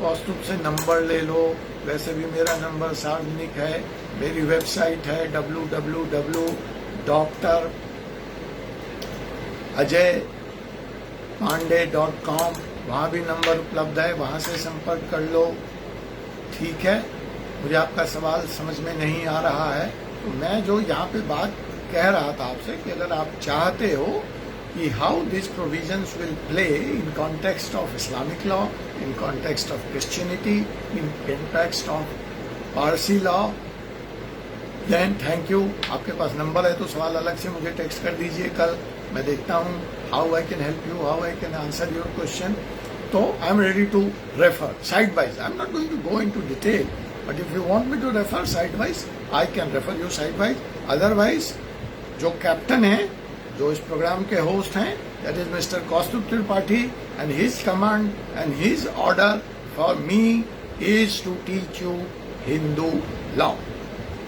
कॉस्ट्यूम से नंबर ले लो। वैसे भी मेरा नंबर सार्वजनिक है। मेरी वेबसाइट है www.drajaypandey.com, वहाँ भी नंबर उपलब्ध है, वहाँ से संपर्क कर लो। ठीक है, मुझे आपका सवाल समझ में नहीं आ रहा है, तो मैं जो यहाँ पे बात कह रहा था आपसे कि अगर आप चाहते हो कि how this provisions will play in context of Islamic law, in context of Christianity, in context of Parsi law, then thank you. आपके पास नंबर है तो सवाल अलग से मुझे टेक्स्ट कर दीजिए, कल मैं देखता हूँ how I can help you, how I can answer your question. तो I am ready to refer side byes, I am not going to go in to detail but if you want me to refer side wise, I can refer you side wise. Otherwise जो captain है, जो इस programme के host हैं, that is mister Kaustubh Tripathi, and his command and his order for me is to teach you Hindu law,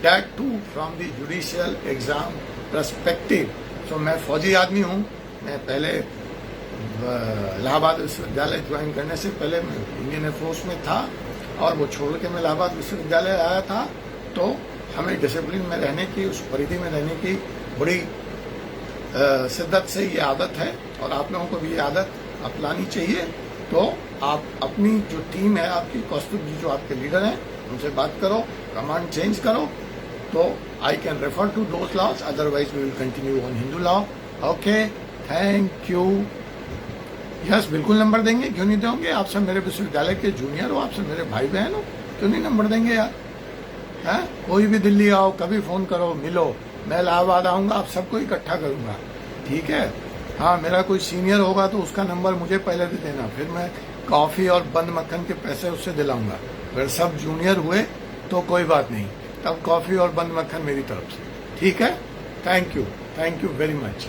that too from the judicial exam perspective. So मैं फौजी आदमी हूँ. मैं पहले इलाहाबाद विश्वविद्यालय ज्वाइन करने से पहले मैं इंडियन एयरफोर्स में था, और वो छोड़ के मैं इलाहाबाद विश्वविद्यालय आया था. तो हमें डिसिप्लिन में रहने की, उस परिधि में रहने की बड़ी शिद्दत से ये आदत है, और आप लोगों को भी ये आदत अपनानी चाहिए. तो आप अपनी जो टीम है आपकी, कौस्तुभ जी जो आपके लीडर हैं, उनसे बात करो, कमांड चेंज करो. तो I can refer to those laws, otherwise we will continue on Hindu law. Okay, thank you. Yes, बिल्कुल नंबर देंगे, क्यों नहीं दोगे? आप सब मेरे विश्वविद्यालय के जूनियर हो, आप सब मेरे भाई बहन हो, क्यों नहीं नंबर देंगे यार? है, कोई भी दिल्ली आओ, कभी फोन करो, मिलो. मैं इलाहाबाद आऊंगा, आप सबको इकट्ठा करूंगा, ठीक है? हाँ, मेरा कोई सीनियर होगा तो उसका नंबर मुझे पहले दे देना, फिर मैं कॉफी और बंद मक्खन के पैसे उससे दिलाऊंगा. अगर सब जूनियर हुए तो कोई बात नहीं, तब कॉफी और बंद मक्खन मेरी तरफ से, ठीक है? Thank you very much.